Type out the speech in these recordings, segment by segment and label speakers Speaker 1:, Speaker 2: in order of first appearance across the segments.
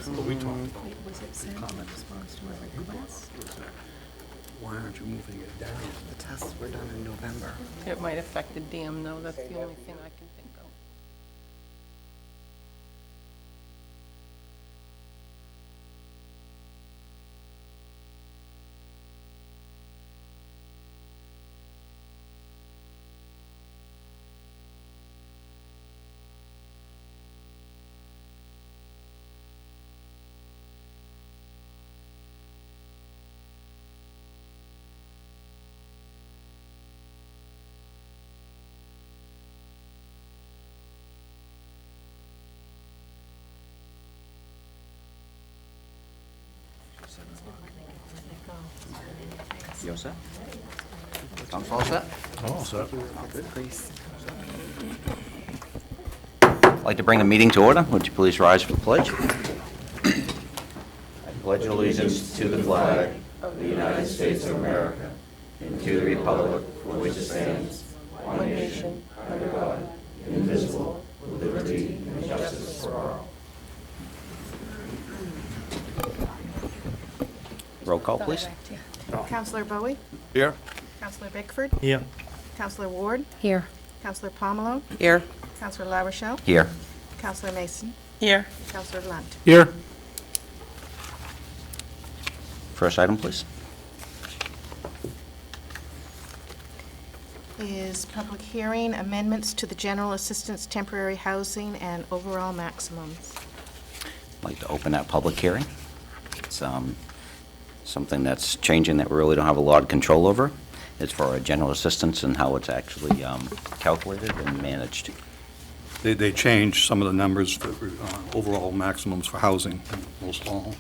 Speaker 1: That's what we talked about.
Speaker 2: Was it sent in response to a request?
Speaker 1: Why aren't you moving it down?
Speaker 3: The tests were done in November.
Speaker 4: It might affect the dam, though. That's the only thing I can think of.
Speaker 5: You all set? Council all set?
Speaker 1: Oh, so.
Speaker 3: Please.
Speaker 5: I'd like to bring the meeting to order. Would you please rise for the pledge? I pledge allegiance to the flag of the United States of America and to the republic for which it stands, one nation, under God, indivisible, with liberty and justice for all. Roll call, please.
Speaker 2: Councillor Bowie?
Speaker 1: Here?
Speaker 2: Councillor Bickford?
Speaker 1: Yeah.
Speaker 2: Councillor Ward?
Speaker 4: Here.
Speaker 2: Councillor Pomelo?
Speaker 3: Here.
Speaker 2: Councillor La Rochelle?
Speaker 5: Here.
Speaker 2: Councillor Mason?
Speaker 4: Here.
Speaker 2: Councillor Lunt?
Speaker 1: Here.
Speaker 5: First item, please.
Speaker 2: Is public hearing amendments to the general assistance temporary housing and overall maximums.
Speaker 5: I'd like to open that public hearing. It's something that's changing that we really don't have a lot of control over. It's for our general assistance and how it's actually calculated and managed.
Speaker 1: They changed some of the numbers for overall maximums for housing in most all,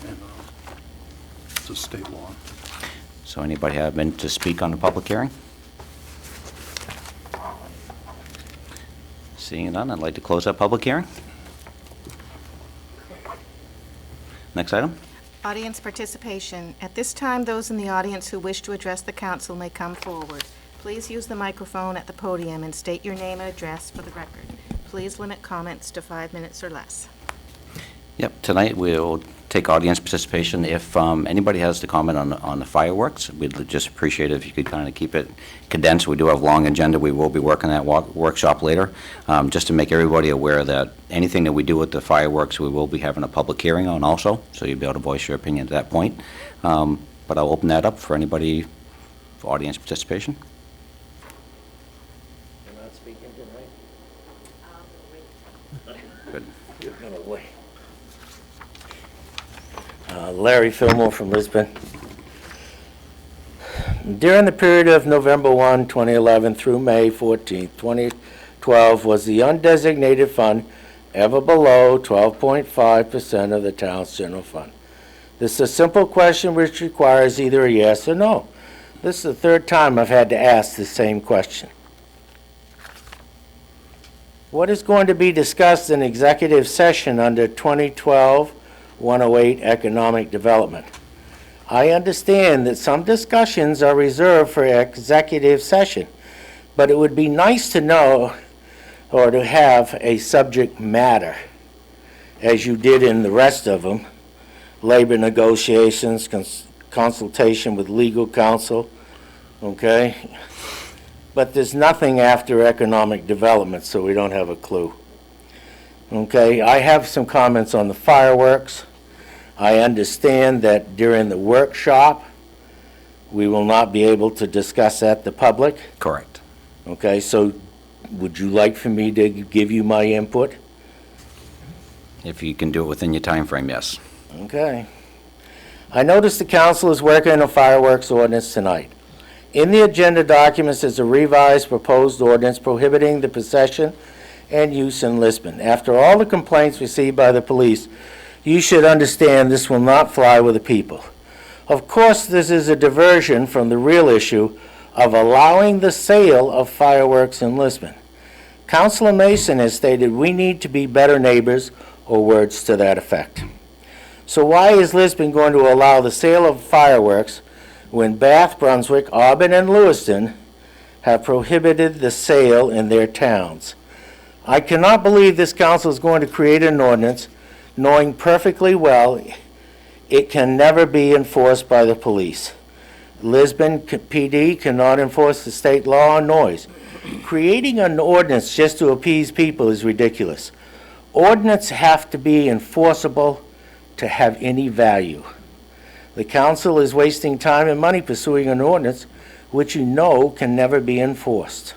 Speaker 1: and it's a state law.
Speaker 5: So anybody have been to speak on the public hearing? Seeing none, I'd like to close that public hearing. Next item.
Speaker 2: Audience participation. At this time, those in the audience who wish to address the council may come forward. Please use the microphone at the podium and state your name and address for the record. Please limit comments to 5 minutes or less.
Speaker 5: Yep, tonight we'll take audience participation. If anybody has to comment on the fireworks, we'd just appreciate it if you could kind of keep it condensed. We do have a long agenda. We will be working that workshop later, just to make everybody aware that anything that we do with the fireworks, we will be having a public hearing on also, so you'll be able to voice your opinion at that point. But I'll open that up for anybody for audience participation.
Speaker 6: You're not speaking tonight?
Speaker 5: Good.
Speaker 6: You're gonna wait. Larry Fillmore from Lisbon. During the period of November 1, 2011 through May 14, 2012, was the undesignated fund ever below 12.5% of the town's general fund? This is a simple question which requires either a yes or no. This is the third time I've had to ask the same question. What is going to be discussed in executive session under 2012-108 Economic Development? I understand that some discussions are reserved for executive session, but it would be nice to know or to have a subject matter, as you did in the rest of them, labor negotiations, consultation with legal counsel, okay? But there's nothing after economic development, so we don't have a clue. Okay, I have some comments on the fireworks. I understand that during the workshop, we will not be able to discuss at the public.
Speaker 5: Correct.
Speaker 6: Okay, so would you like for me to give you my input?
Speaker 5: If you can do it within your time frame, yes.
Speaker 6: Okay. I noticed the council is working on a fireworks ordinance tonight. In the agenda documents is a revised proposed ordinance prohibiting the possession and use in Lisbon. After all the complaints received by the police, you should understand this will not fly with the people. Of course, this is a diversion from the real issue of allowing the sale of fireworks in Lisbon. Councilor Mason has stated we need to be better neighbors, or words to that effect. So why is Lisbon going to allow the sale of fireworks when Bath, Brunswick, Auburn, and Lewiston have prohibited the sale in their towns? I cannot believe this council is going to create an ordinance knowing perfectly well it can never be enforced by the police. Lisbon PD cannot enforce the state law on noise. Creating an ordinance just to appease people is ridiculous. Ordinances have to be enforceable to have any value. The council is wasting time and money pursuing an ordinance which you know can never be enforced.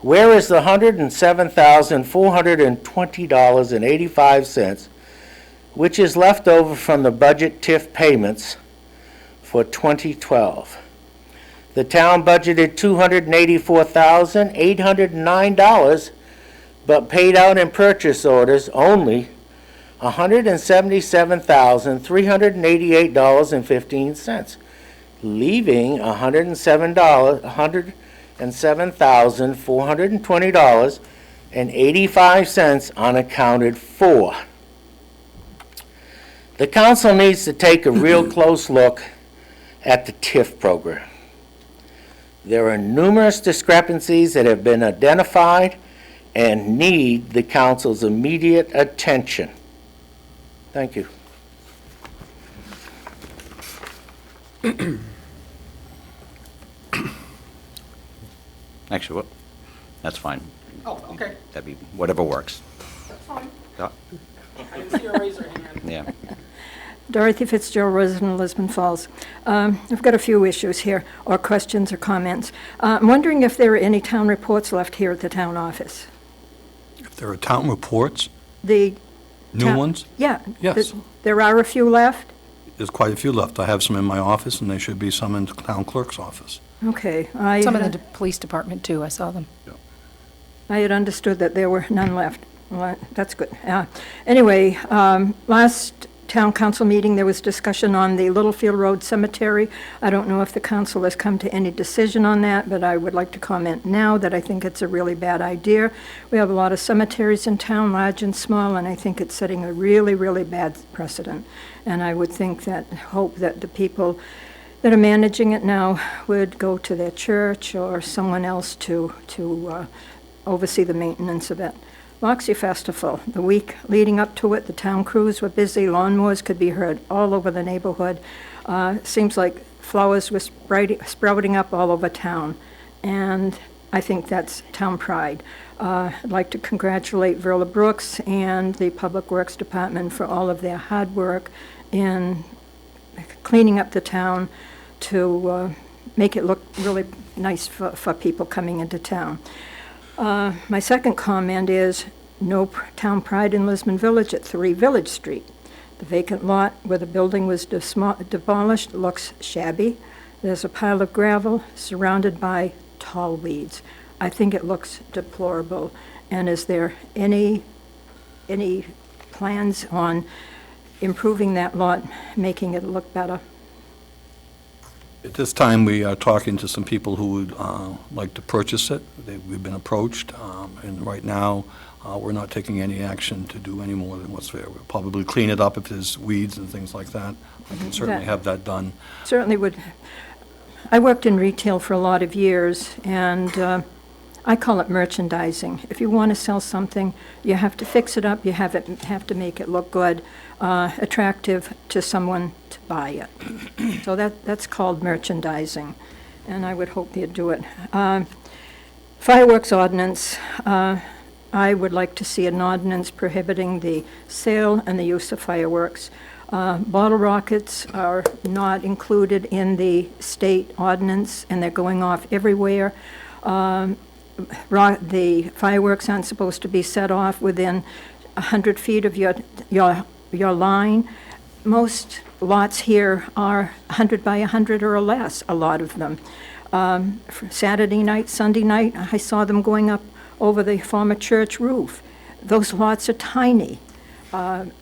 Speaker 6: Where is the $107,420.85 which is left over from the budget TIF payments for 2012? The town budgeted $284,809, but paid out in purchase orders only $177,388.15, leaving $107,420.85 unaccounted for. The council needs to take a real close look at the TIF program. There are numerous discrepancies that have been identified and need the council's immediate attention. Thank you.
Speaker 5: Actually, well, that's fine.
Speaker 7: Oh, okay.
Speaker 5: That'd be whatever works.
Speaker 7: That's fine.
Speaker 5: Yeah.
Speaker 7: I didn't see her raise her hand.
Speaker 5: Yeah.
Speaker 8: Dorothy Fitzgerald, resident of Lisbon Falls. I've got a few issues here, or questions or comments. I'm wondering if there are any town reports left here at the town office.
Speaker 1: If there are town reports,
Speaker 8: The
Speaker 1: new
Speaker 8: town-
Speaker 1: ones,
Speaker 8: Yeah.
Speaker 1: Yes.
Speaker 8: There are a few left?
Speaker 1: there's quite a few left. I have some in my office, and there should be some in the town clerk's office.
Speaker 8: Okay.
Speaker 9: Some in the police department, too, I saw them.
Speaker 8: I had understood that there were none left. Well, that's good. Anyway, last town council meeting, there was discussion on the Littlefield Road Cemetery. I don't know if the council has come to any decision on that, but I would like to comment now that I think it's a really bad idea. We have a lot of cemeteries in town, large and small, and I think it's setting a really, really bad precedent. And I would hope that the people that are managing it now would go to their church or someone else to oversee the maintenance of it. Moxie Festival, the week leading up to it, the town crews were busy, lawnmowers could be heard all over the neighborhood. Seems like flowers were sprouting up all over town, and I think that's town pride. I'd like to congratulate Verla Brooks and the Public Works Department for all of their hard work in cleaning up the town to make it look really nice for people coming into town. My second comment is no town pride in Lisbon Village at 3 Village Street. The vacant lot where the building was demolished looks shabby. There's a pile of gravel surrounded by tall weeds. I think it looks deplorable. And is there any plans on improving that lot, making it look better?
Speaker 1: At this time, we are talking to some people who would like to purchase it. We've been approached, and right now, we're not taking any action to do any more than what's there. We'll probably clean it up if there's weeds and things like that. I can certainly have that done.
Speaker 8: Certainly would. I worked in retail for a lot of years, and I call it merchandising. If you want to sell something, you have to fix it up, you have to make it look good, attractive to someone to buy it. So that's called merchandising, and I would hope you'd do it. Fireworks ordinance, I would like to see an ordinance prohibiting the sale and the use of fireworks. Bottle rockets are not included in the state ordinance, and they're going off everywhere. The fireworks aren't supposed to be set off within 100 feet of your line. Most lots here are 100 by 100 or less, a lot of them. Saturday night, Sunday night, I saw them going up over the former church roof. Those lots are tiny. Ever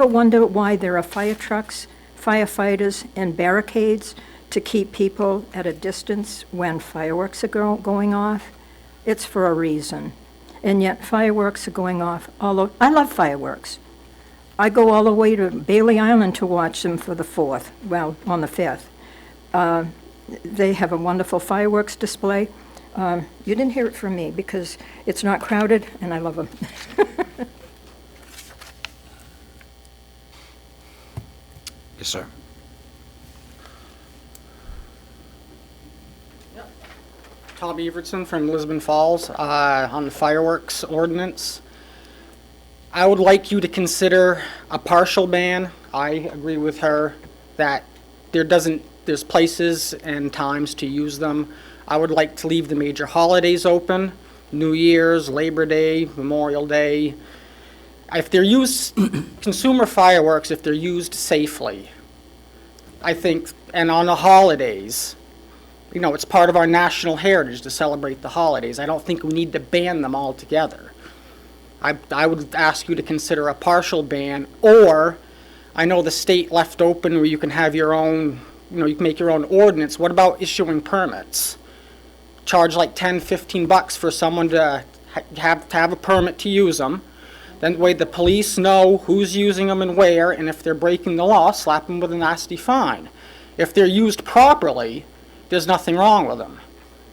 Speaker 8: wonder why there are fire trucks, firefighters, and barricades to keep people at a distance when fireworks are going off? It's for a reason. And yet fireworks are going off all over. I love fireworks. I go all the way to Bailey Island to watch them for the 4th, well, on the 5th. They have a wonderful fireworks display. You didn't hear it from me because it's not crowded, and I love them.
Speaker 5: Yes, sir.
Speaker 7: Tom Evertson from Lisbon Falls, on the fireworks ordinance. I would like you to consider a partial ban. I agree with her that there's places and times to use them. I would like to leave the major holidays open, New Year's, Labor Day, Memorial Day. If they're used, consumer fireworks, if they're used safely, I think, and on the holidays, you know, it's part of our national heritage to celebrate the holidays. I don't think we need to ban them altogether. I would ask you to consider a partial ban, or I know the state left open where you can have your own, you know, you can make your own ordinance. What about issuing permits? Charge like 10, 15 bucks for someone to have a permit to use them. Then that way the police know who's using them and where, and if they're breaking the law, slap them with a nasty fine. If they're used properly, there's nothing wrong with them.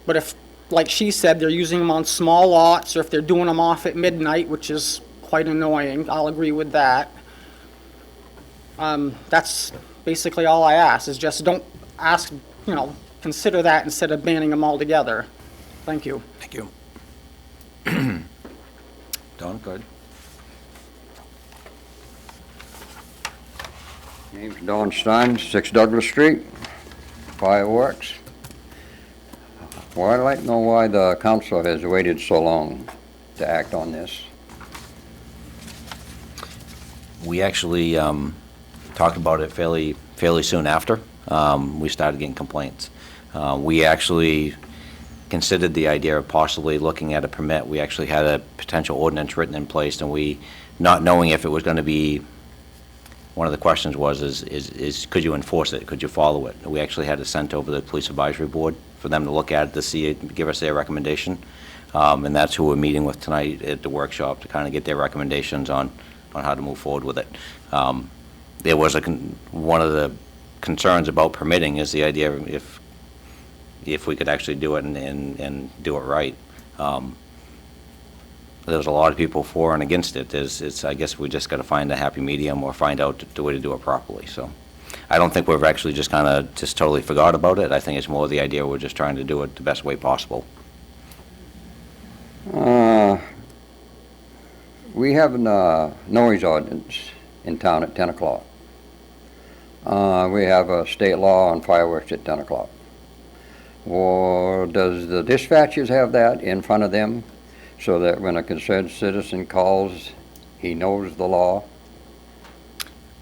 Speaker 7: But if, like she said, they're using them on small lots, or if they're doing them off at midnight, which is quite annoying, I'll agree with that. That's basically all I ask, is just don't ask, you know, consider that instead of banning them altogether. Thank you.
Speaker 5: Thank you. Don, go ahead.
Speaker 10: Name's Don Stein, 6 Douglas Street, fireworks. Well, I'd like to know why the council has waited so long to act on this.
Speaker 5: We actually talked about it fairly soon after we started getting complaints. We actually considered the idea of possibly looking at a permit. We actually had a potential ordinance written in place, and we, not knowing if it was going to be, one of the questions was, is could you enforce it? Could you follow it? We actually had it sent over to the Police Advisory Board for them to look at it, to see it, give us their recommendation. And that's who we're meeting with tonight at the workshop, to kind of get their recommendations on how to move forward with it. There was one of the concerns about permitting is the idea of if we could actually do it and do it right. There's a lot of people for and against it. I guess we just got to find a happy medium or find out the way to do it properly. So I don't think we've actually just kind of just totally forgot about it. I think it's more the idea we're just trying to do it the best way possible.
Speaker 10: We have a noise ordinance in town at 10 o'clock. We have a state law on fireworks at 10 o'clock. Or does the dispatchers have that in front of them so that when a concerned citizen calls, he knows the law?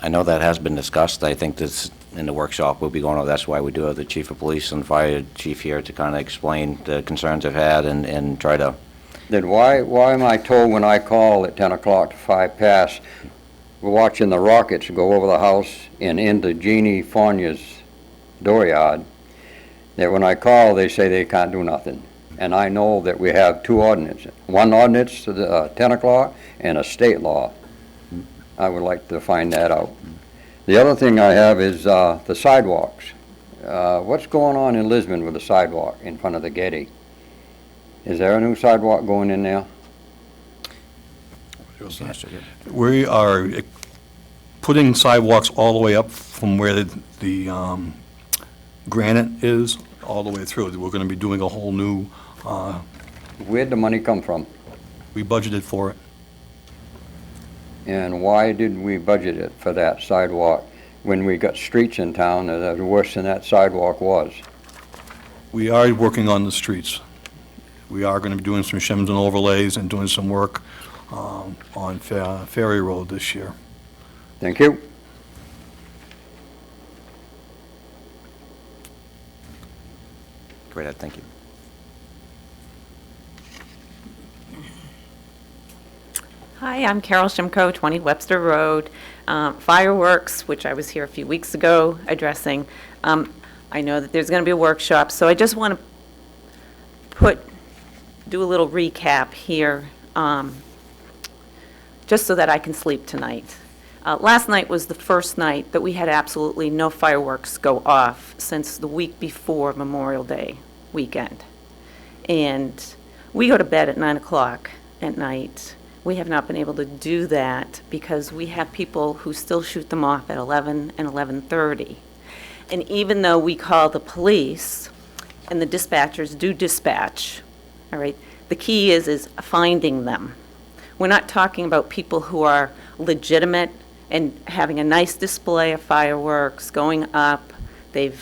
Speaker 5: I know that has been discussed. I think this, in the workshop, we'll be going over. That's why we do have the chief of police and fire chief here to kind of explain the concerns they've had and try to.
Speaker 10: Then why am I told when I call at 10 o'clock to 5 past, we're watching the rockets go over the house and into Jeannie Fonya's dooryard, that when I call, they say they can't do nothing. And I know that we have 2 ordinances. One ordinance to the 10 o'clock and a state law. I would like to find that out. The other thing I have is the sidewalks. What's going on in Lisbon with the sidewalk in front of the Getty? Is there a new sidewalk going in there?
Speaker 1: We are putting sidewalks all the way up from where the granite is, all the way through. We're going to be doing a whole new,
Speaker 10: Where'd the money come from?
Speaker 1: we budgeted for it.
Speaker 10: And why did we budget it for that sidewalk when we got streets in town that are worse than that sidewalk was?
Speaker 1: We are working on the streets. We are going to be doing some shims and overlays and doing some work on Ferry Road this year.
Speaker 10: Thank you.
Speaker 5: Great, Ed, thank you.
Speaker 11: Hi, I'm Carol Shimko, 20 Webster Road. Fireworks, which I was here a few weeks ago addressing. I know that there's going to be a workshop, so I just want to do a little recap here, just so that I can sleep tonight. Last night was the first night that we had absolutely no fireworks go off since the week before Memorial Day weekend. And we go to bed at 9 o'clock at night, we have not been able to do that because we have people who still shoot them off at 11 and 11:30. And even though we call the police and the dispatchers do dispatch, all right, the key is finding them. We're not talking about people who are legitimate and having a nice display of fireworks, going up. They're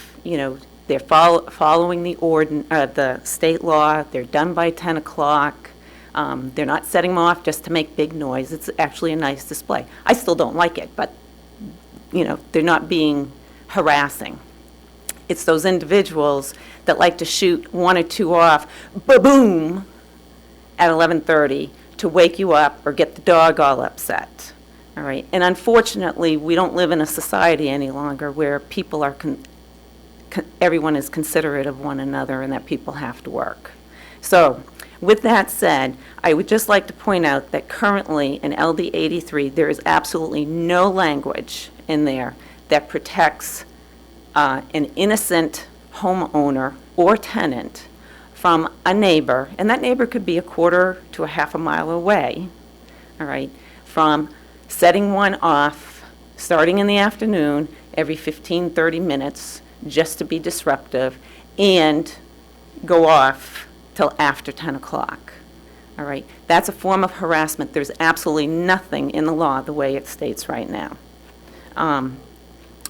Speaker 11: following the state law. They're done by 10 o'clock. They're not setting them off just to make big noise. It's actually a nice display. I still don't like it, but, they're not being harassing. It's those individuals that like to shoot one or two off, ba-boom, at 11:30 to wake you up or get the dog all upset. All right? And unfortunately, we don't live in a society any longer where people are everyone is considerate of one another and that people have to work. So, with that said, I would just like to point out that currently in LD 83, there is absolutely no language in there that protects an innocent homeowner or tenant from a neighbor, and that neighbor could be a quarter to a half a mile away, all right, from setting one off starting in the afternoon every 15, 30 minutes just to be disruptive and go off till after 10 o'clock. All right, that's a form of harassment. There's absolutely nothing in the law the way it states right now.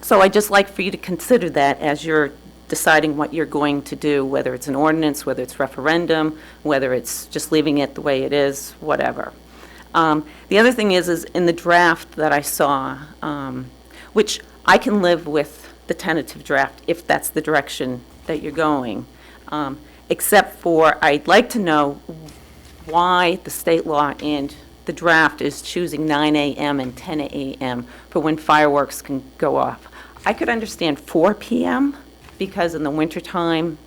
Speaker 11: So I'd just like for you to consider that as you're deciding what you're going to do, whether it's an ordinance, whether it's referendum, whether it's just leaving it the way it is, whatever. The other thing is in the draft that I saw, which I can live with the tentative draft if that's the direction that you're going, except for I'd like to know why the state law and the draft is choosing 9 a.m. and 10 a.m. for when fireworks can go off. I could understand 4 p.m. because in the wintertime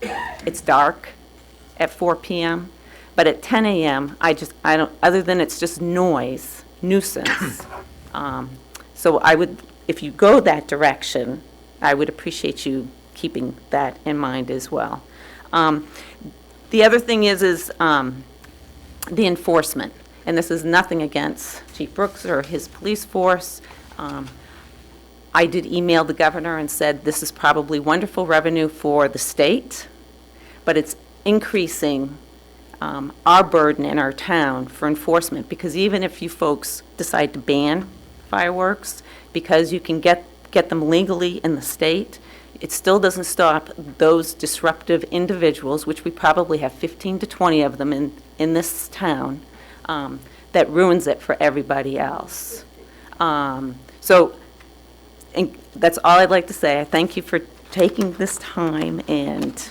Speaker 11: it's dark at 4 p.m. But at 10 a.m., I don't, other than it's just noise, nuisance. So I would, if you go that direction, I would appreciate you keeping that in mind as well. The other thing is the enforcement. And this is nothing against Chief Brooks or his police force. I did email the governor and said this is probably wonderful revenue for the state, but it's increasing our burden in our town for enforcement, because even if you folks decide to ban fireworks, because you can get them legally in the state, it still doesn't stop those disruptive individuals, which we probably have 15 to 20 of them in this town, that ruins it for everybody else. So that's all I'd like to say. I thank you for taking this time, and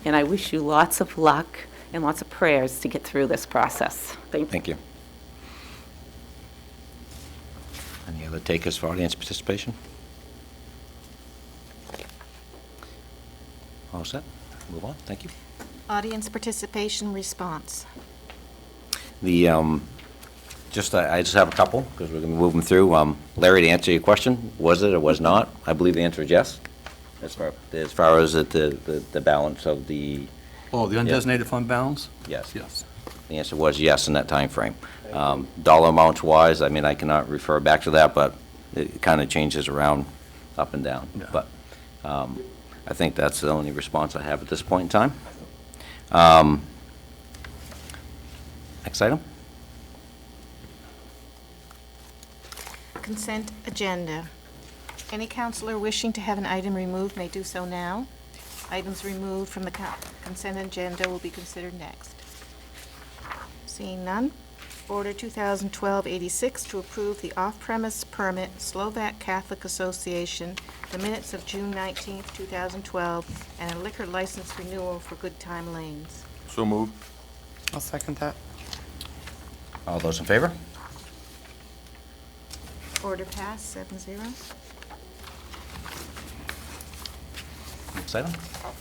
Speaker 11: I wish you lots of luck and lots of prayers to get through this process. Thank you.
Speaker 5: Thank you. Any other takers for audience participation? All set? Move on. Thank you.
Speaker 2: Audience participation response.
Speaker 5: I just have a couple, because we're going to move them through. Larry, to answer your question, was it or was not? I believe the answer is yes, as far as the balance of the...
Speaker 1: Oh, the undesignated fund balance?
Speaker 5: Yes.
Speaker 1: Yes.
Speaker 5: The answer was yes in that time frame. Dollar amounts wise, I mean, I cannot refer back to that, but it kind of changes around up and down.
Speaker 1: Yeah.
Speaker 5: But I think that's the only response I have at this point in time. Next item.
Speaker 2: Consent agenda. Any counselor wishing to have an item removed may do so now. Items removed from the consent agenda will be considered next. Seeing none. Order 2012-86 to approve the off-premise permit Slovak Catholic Association, the minutes of June 19th, 2012, and a liquor license renewal for Good Time Lanes.
Speaker 1: So moved.
Speaker 3: I'll second that.
Speaker 5: All those in favor?
Speaker 2: Order passed, 7-0.
Speaker 5: Next item.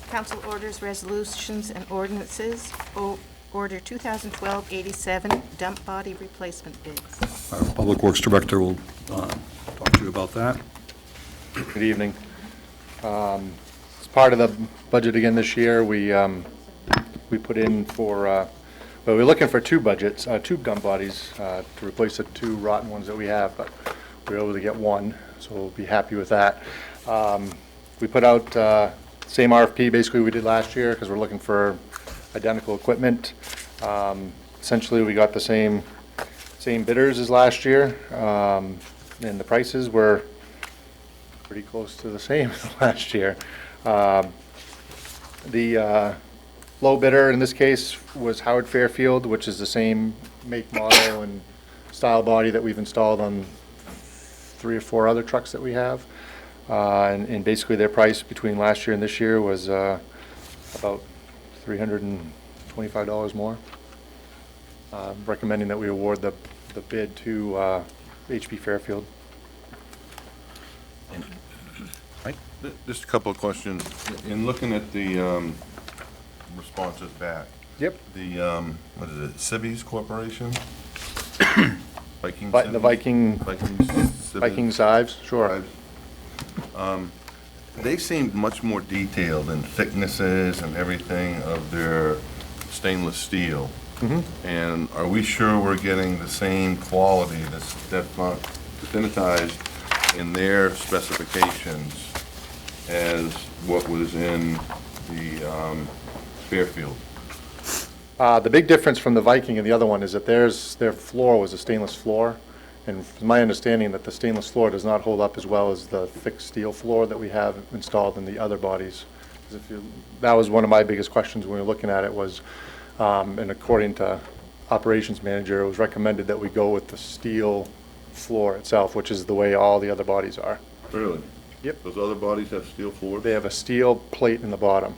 Speaker 2: Council orders, resolutions, and ordinances. Order 2012-87, dump body replacement bids.
Speaker 1: Our Public Works Director will talk to you about that.
Speaker 12: Good evening. As part of the budget again this year, we put in for But we're looking for two budgets, two gun bodies, to replace the two rotten ones that we have, but we were able to get one, so we'll be happy with that. We put out, same RFP basically we did last year, because we're looking for identical equipment. Essentially, we got the same bidders as last year, and the prices were pretty close to the same as last year. The low bidder in this case was Howard Fairfield, which is the same make, model, and style body that we've installed on 3 or 4 other trucks that we have. And basically their price between last year and this year was about $325 more. Recommending that we award the bid to HP Fairfield.
Speaker 13: Just a couple of questions. In looking at the responses back.
Speaker 12: Yep.
Speaker 13: The, what is it, Cibbies Corporation? Viking
Speaker 12: The
Speaker 13: Cibbies?
Speaker 12: Viking Sives, sure.
Speaker 13: They seemed much more detailed in thicknesses and everything of their stainless steel. And are we sure we're getting the same quality that's definitized in their specifications as what was in the Fairfield?
Speaker 12: The big difference from the Viking and the other one is that their floor was a stainless floor. And from my understanding that the stainless floor does not hold up as well as the thick steel floor that we have installed in the other bodies. 'Cause that was one of my biggest questions when we were looking at it was, and according to operations manager, it was recommended that we go with the steel floor itself, which is the way all the other bodies are.
Speaker 13: Really?
Speaker 12: Yep.
Speaker 13: Those other bodies have steel floors?
Speaker 12: They have a steel plate in the bottom.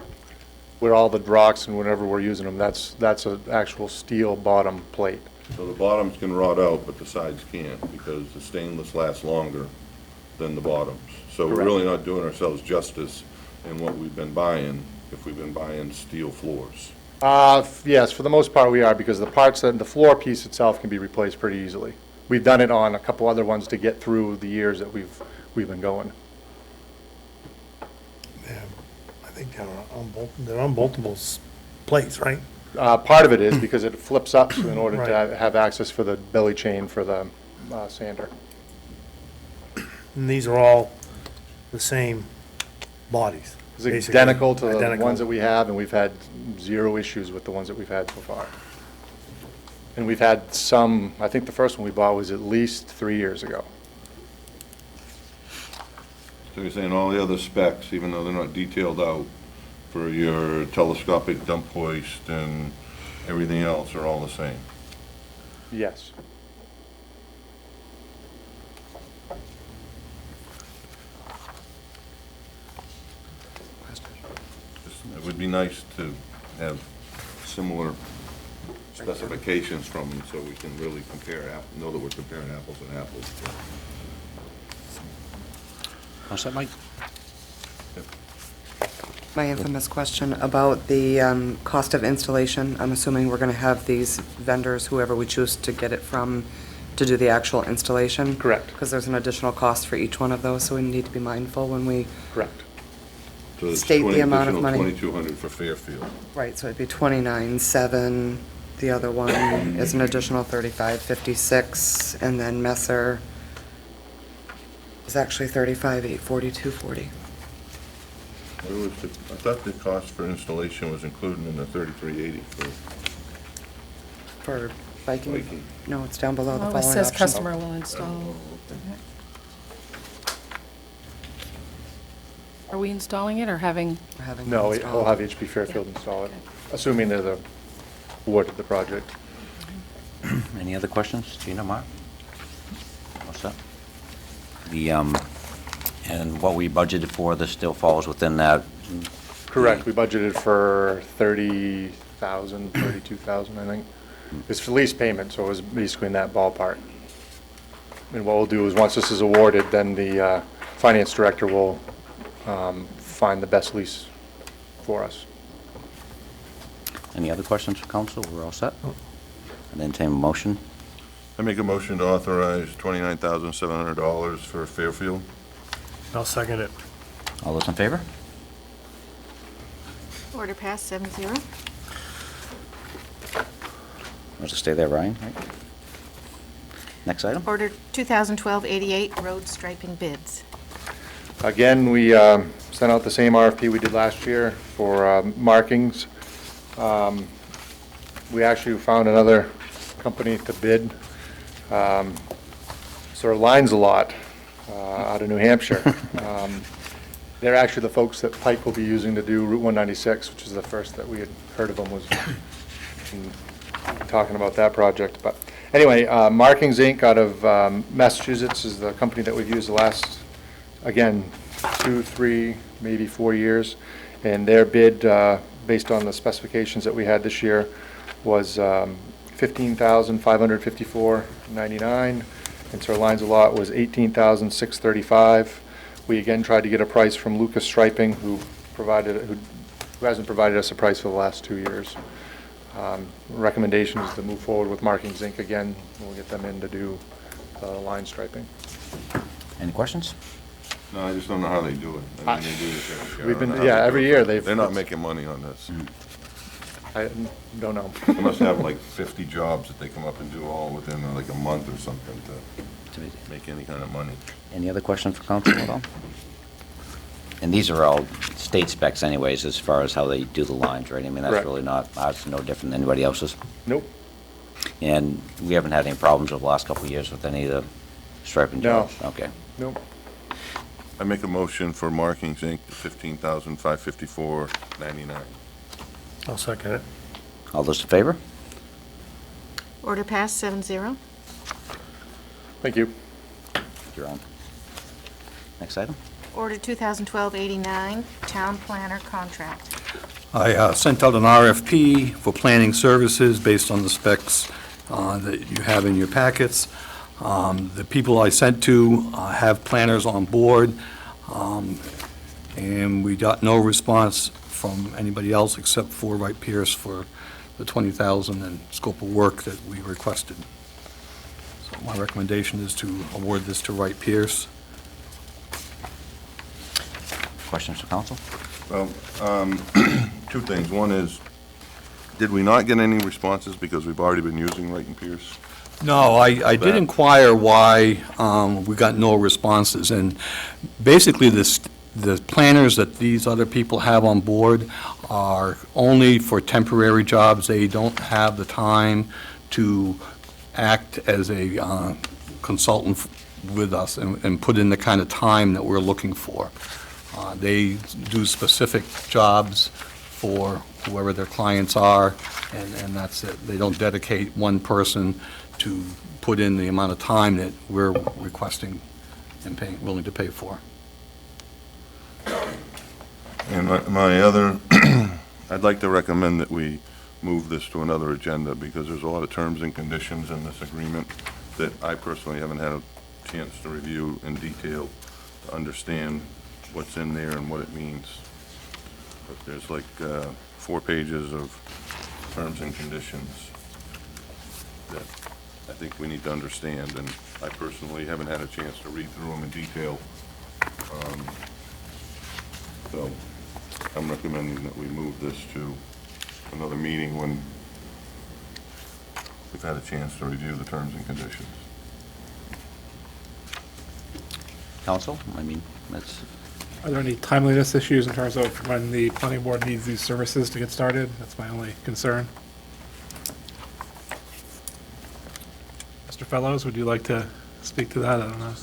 Speaker 12: Where all the rocks and whenever we're using them, that's an actual steel bottom plate.
Speaker 13: So the bottoms can rot out, but the sides can't, because the stainless lasts longer than the bottoms. So we're
Speaker 12: Correct.
Speaker 13: really not doing ourselves justice in what we've been buying, if we've been buying steel floors.
Speaker 12: Yes, for the most part we are, because the parts, the floor piece itself can be replaced pretty easily. We've done it on a couple other ones to get through the years that we've been going.
Speaker 14: Yeah, I think they're on multiple plates, right?
Speaker 12: Part of it is because it flips up in order to
Speaker 14: Right.
Speaker 12: have access for the belly chain for the sander.
Speaker 14: And these are all the same bodies.
Speaker 12: It's
Speaker 14: basically.
Speaker 12: identical to the
Speaker 14: Identical.
Speaker 12: ones that we have, and we've had 0 issues with the ones that we've had so far. And we've had some, I think the first one we bought was at least 3 years ago.
Speaker 13: So you're saying all the other specs, even though they're not detailed out, for your telescopic dump hoist and everything else are all the same?
Speaker 12: Yes.
Speaker 13: It would be nice to have similar specifications from them so we can really know that we're comparing apples and apples.
Speaker 5: How's that, Mike?
Speaker 3: My infamous question about the cost of installation. I'm assuming we're going to have these vendors, whoever we choose to get it from, to do the actual installation?
Speaker 12: Correct.
Speaker 3: Because there's an additional cost for each one of those, so we need to be mindful when we,
Speaker 12: Correct.
Speaker 13: So it's
Speaker 3: State the amount of money.
Speaker 13: additional $2,200 for Fairfield.
Speaker 3: right, so it'd be 29.7. The other one is an additional 35.56, and then Messer is actually 35.840, 240.
Speaker 13: I thought the cost for installation was included in the $33.80
Speaker 3: For Viking?
Speaker 13: Viking.
Speaker 3: No, it's down below the
Speaker 9: Well, it
Speaker 3: following
Speaker 9: says
Speaker 3: options.
Speaker 9: customer will install. Are we installing it or having?
Speaker 3: We're having
Speaker 12: No,
Speaker 3: them
Speaker 12: we'll have
Speaker 3: installed.
Speaker 12: HP Fairfield install it, assuming they're the award of the project.
Speaker 5: Any other questions? Gina, Mark? What's up? And what we budgeted for, this still falls within that?
Speaker 12: Correct, we budgeted for 30,000, 32,000, I think. It's for lease payment, so it was basically in that ballpark. And what we'll do is, once this is awarded, then the finance director will find the best lease for us.
Speaker 5: Any other questions for council? We're all set? And entertain a motion.
Speaker 13: I make a motion to authorize $29,700 for Fairfield.
Speaker 14: I'll second it.
Speaker 5: All those in favor?
Speaker 2: Order passed 7-0.
Speaker 5: Want to stay there, Ryan? Right. Next item?
Speaker 2: Order 2012-88, road striping bids.
Speaker 12: Again, we sent out the same RFP we did last year for markings. We actually found another company to bid. Sort of Lines a Lot out of New Hampshire. They're actually the folks that Pike will be using to do Route 196, which is the first that we had heard of them, was talking about that project. But anyway, Markings Inc. out of Massachusetts is the company that we've used the last, again, 2, 3, maybe 4 years. And their bid, based on the specifications that we had this year, was $15,554.99. And so Lines a Lot was $18,635. We again tried to get a price from Lucas Striping, who hasn't provided us a price for the last 2 years. Recommendation is to move forward with Markings Inc. again. We'll get them in to do line striping.
Speaker 5: Any questions?
Speaker 13: No, I just don't know how they do it. I mean, they do this every year.
Speaker 12: We've
Speaker 13: I
Speaker 12: been-
Speaker 13: don't know how
Speaker 12: yeah,
Speaker 13: they do
Speaker 12: every
Speaker 13: it.
Speaker 12: year
Speaker 13: They're not making money on this.
Speaker 12: I don't know.
Speaker 13: They must have like 50 jobs that they come up and do all within like a month or something to make any kind of money.
Speaker 5: Any other questions for council at all? And these are all state specs anyways, as far as how they do the lines, right? I mean, that's
Speaker 12: Correct.
Speaker 5: really not, ours no different than anybody else's.
Speaker 12: Nope.
Speaker 5: And we haven't had any problems over the last couple of years with any of the striping
Speaker 12: No.
Speaker 5: jobs? Okay.
Speaker 12: Nope.
Speaker 13: I make a motion for Markings Inc. to $15,554.99.
Speaker 14: I'll second it.
Speaker 5: All those in favor?
Speaker 2: Order passed 7-0.
Speaker 12: Thank you.
Speaker 5: You're on. Next item?
Speaker 2: Order 2012-89, town planner contract.
Speaker 1: I sent out an RFP for planning services based on the specs that you have in your packets. The people I sent to have planners on board, and we got no response from anybody else except for Wright Pierce for the $20,000 and scope of work that we requested. So my recommendation is to award this to Wright Pierce.
Speaker 5: Questions for council?
Speaker 13: Well, two things. One is, did we not get any responses because we've already been using Wright and Pierce?
Speaker 1: No, I did inquire why we got no responses, and basically the planners that these other people have on board are only for temporary jobs. They don't have the time to act as a consultant with us and put in the kind of time that we're looking for. They do specific jobs for whoever their clients are, and that's it. They don't dedicate one person to put in the amount of time that we're requesting and willing to pay for.
Speaker 13: And my other, I'd like to recommend that we move this to another agenda because there's a lot of terms and conditions in this agreement that I personally haven't had a chance to review in detail to understand what's in there and what it means. But there's like 4 pages of terms and conditions that I think we need to understand, and I personally haven't had a chance to read through them in detail. So I'm recommending that we move this to another meeting when we've had a chance to review the terms and conditions.
Speaker 5: Council, I mean, that's,
Speaker 15: Are there any timeliness issues in terms of when the planning board needs these services to get started? That's my only concern. Mr. Fellows, would you like to speak to that? I don't know.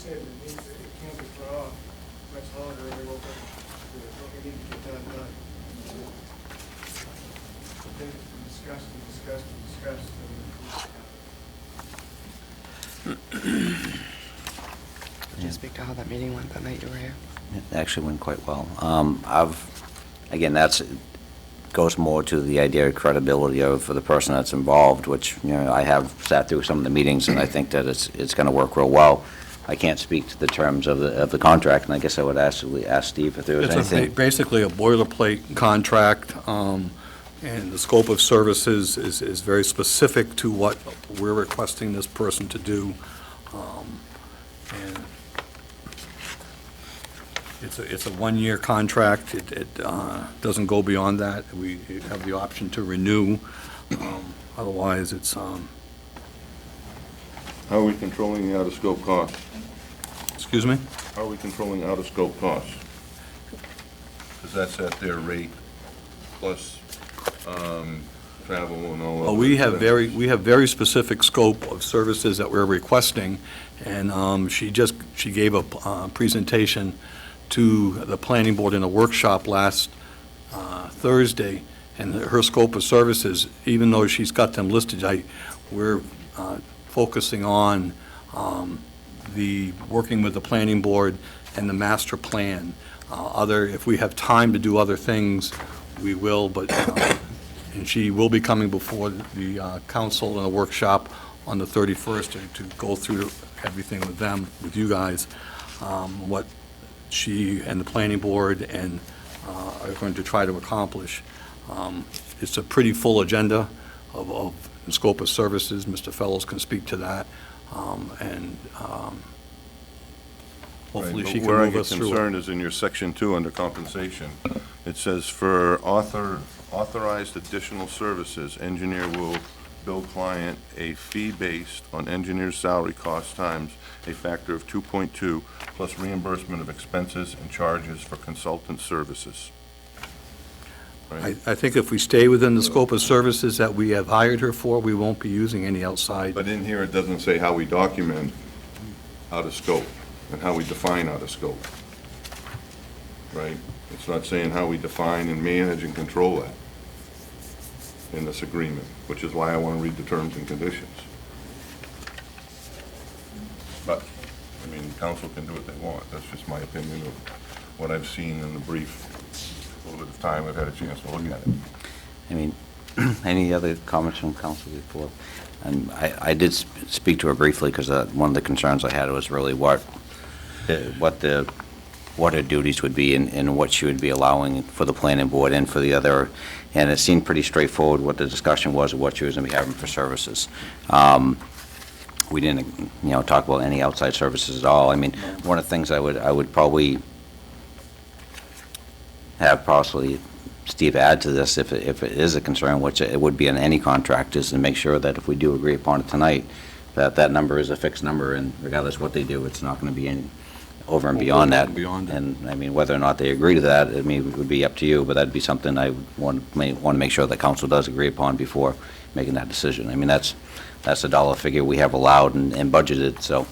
Speaker 3: Could you speak to how that meeting went that night you were here?
Speaker 5: it actually went quite well. Again, goes more to the idea of credibility for the person that's involved, which, I have sat through some of the meetings, and I think that it's going to work real well. I can't speak to the terms of the contract, and I guess I would ask Steve if there was anything.
Speaker 1: It's basically a boilerplate contract, and the scope of services is very specific to what we're requesting this person to do. And it's a one-year contract. It doesn't go beyond that. We have the option to renew. Otherwise, it's,
Speaker 13: How are we controlling the out-of-scope costs?
Speaker 1: excuse me?
Speaker 13: How are we controlling out-of-scope costs? Because that's at their rate plus travel and all
Speaker 1: Well,
Speaker 13: of
Speaker 1: we
Speaker 13: that.
Speaker 1: we have very specific scope of services that we're requesting, and she gave a presentation to the planning board in a workshop last Thursday, and her scope of services, even though she's got them listed, we're focusing on working with the planning board and the master plan. If we have time to do other things, we will, but, and she will be coming before the council in a workshop on the 31st to go through everything with them, with you guys, what she and the planning board and are going to try to accomplish. It's a pretty full agenda of scope of services. Mr. Fellows can speak to that, and hopefully
Speaker 13: Right,
Speaker 1: she
Speaker 13: but
Speaker 1: can
Speaker 13: where I
Speaker 1: move
Speaker 13: get
Speaker 1: us through
Speaker 13: concerned
Speaker 1: it.
Speaker 13: is in your section 2 under compensation. It says for authorized additional services, engineer will bill client a fee based on engineer's salary cost times a factor of 2.2 plus reimbursement of expenses and charges for consultant services. Right?
Speaker 1: I think if we stay within the scope of services that we have hired her for, we won't be using any outside.
Speaker 13: But in here, it doesn't say how we document out of scope and how we define out of scope. Right? It's not saying how we define and manage and control that in this agreement, which is why I want to read the terms and conditions. But, I mean, council can do what they want. That's just my opinion of what I've seen in the brief, little bit of time I've had a chance to look at it.
Speaker 5: I mean, any other comments from council before? And I did speak to her briefly, because one of the concerns I had was really what her duties would be and what she would be allowing for the planning board and for the other, and it seemed pretty straightforward what the discussion was of what she was going to be having for services. We didn't, talk about any outside services at all. I mean, one of the things I would probably have possibly Steve add to this, if it is a concern, which it would be in any contract, is to make sure that if we do agree upon it tonight, that number is a fixed number, and regardless of what they do, it's not going to be any over and beyond that. And, I mean, whether or not they agree to that, I mean, it would be up to you, but that'd be something I would want to make sure that council does agree upon before making that decision. I mean, that's a dollar figure we have allowed and budgeted, so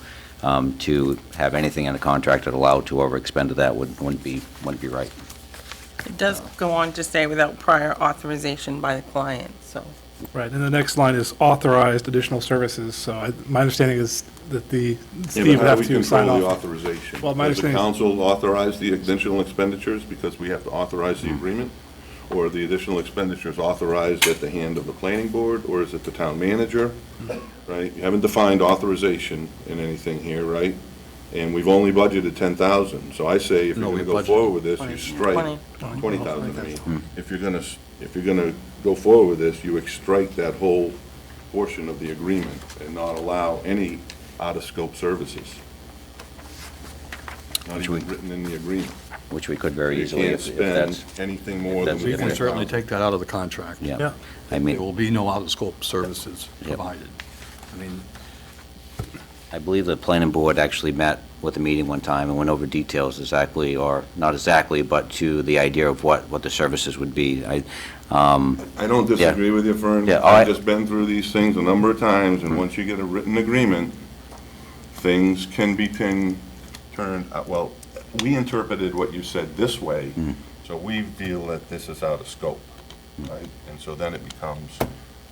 Speaker 5: to have anything in the contract that allowed to overexpend to that wouldn't be right.
Speaker 4: It does go on to say without prior authorization by the client, so.
Speaker 15: Right, and the next line is authorized additional services, so my understanding is that Steve would have to sign
Speaker 13: How do we control the
Speaker 15: off.
Speaker 13: authorization?
Speaker 15: Well, my
Speaker 13: Does the
Speaker 15: understanding is-
Speaker 13: council authorize the additional expenditures because we have to authorize the agreement? Or are the additional expenditures authorized at the hand of the planning board, or is it the town manager? Right? You haven't defined authorization in anything here, right? And we've only budgeted 10,000, so I say if you're
Speaker 1: No,
Speaker 13: gonna
Speaker 1: we
Speaker 13: go
Speaker 1: budgeted
Speaker 13: forward with this, you strike 20,000, I mean. If you're gonna go forward with this, you strike that whole portion of the agreement and not allow any out-of-scope services. Not even written in the agreement.
Speaker 5: Which we could very
Speaker 13: You
Speaker 5: easily,
Speaker 13: can't
Speaker 5: if
Speaker 13: spend
Speaker 5: that's,
Speaker 13: anything more than
Speaker 5: that's-
Speaker 1: We
Speaker 13: we
Speaker 1: can
Speaker 13: can.
Speaker 1: certainly take that out of the contract.
Speaker 5: yeah.
Speaker 14: Yeah.
Speaker 5: I
Speaker 1: There
Speaker 5: mean,
Speaker 1: will be no out-of-scope services
Speaker 5: Yep.
Speaker 1: provided. I mean,
Speaker 5: I believe the planning board actually met with the meeting one time and went over details exactly, or not exactly, but to the idea of what the services would be.
Speaker 13: I don't disagree with you, Fern.
Speaker 5: Yeah,
Speaker 13: I've just been through these things a number of times,
Speaker 5: Mm-hmm.
Speaker 13: and once you get a written agreement, things can be turned, well, we interpreted what you said this way,
Speaker 5: Mm-hmm.
Speaker 13: so we feel that this is out of scope, right? And so then it becomes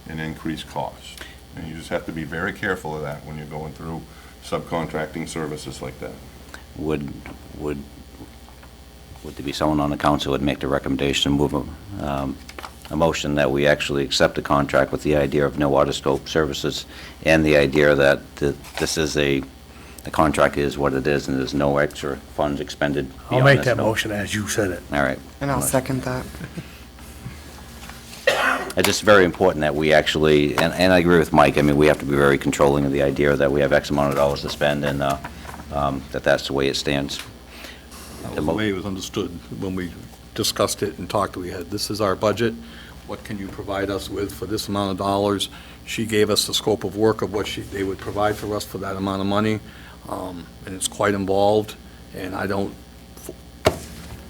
Speaker 13: an increased cost. And you just have to be very careful of that when you're going through subcontracting services like that.
Speaker 5: Would there be someone on the council who would make the recommendation, move a motion that we actually accept the contract with the idea of no out-of-scope services and the idea that this is the contract is what it is and there's no extra funds expended
Speaker 14: I'll
Speaker 5: beyond
Speaker 14: make
Speaker 5: this?
Speaker 14: that
Speaker 5: No.
Speaker 14: motion as you said it.
Speaker 5: All right.
Speaker 3: And I'll second that.
Speaker 5: It's just very important that we actually, and I agree with Mike, I mean, we have to be very controlling of the idea that we have X amount of dollars to spend and that's the way it stands.
Speaker 1: that was the way it was understood when we discussed it and talked, this is our budget, what can you provide us with for this amount of dollars? She gave us the scope of work of what they would provide for us for that amount of money, and it's quite involved, and I don't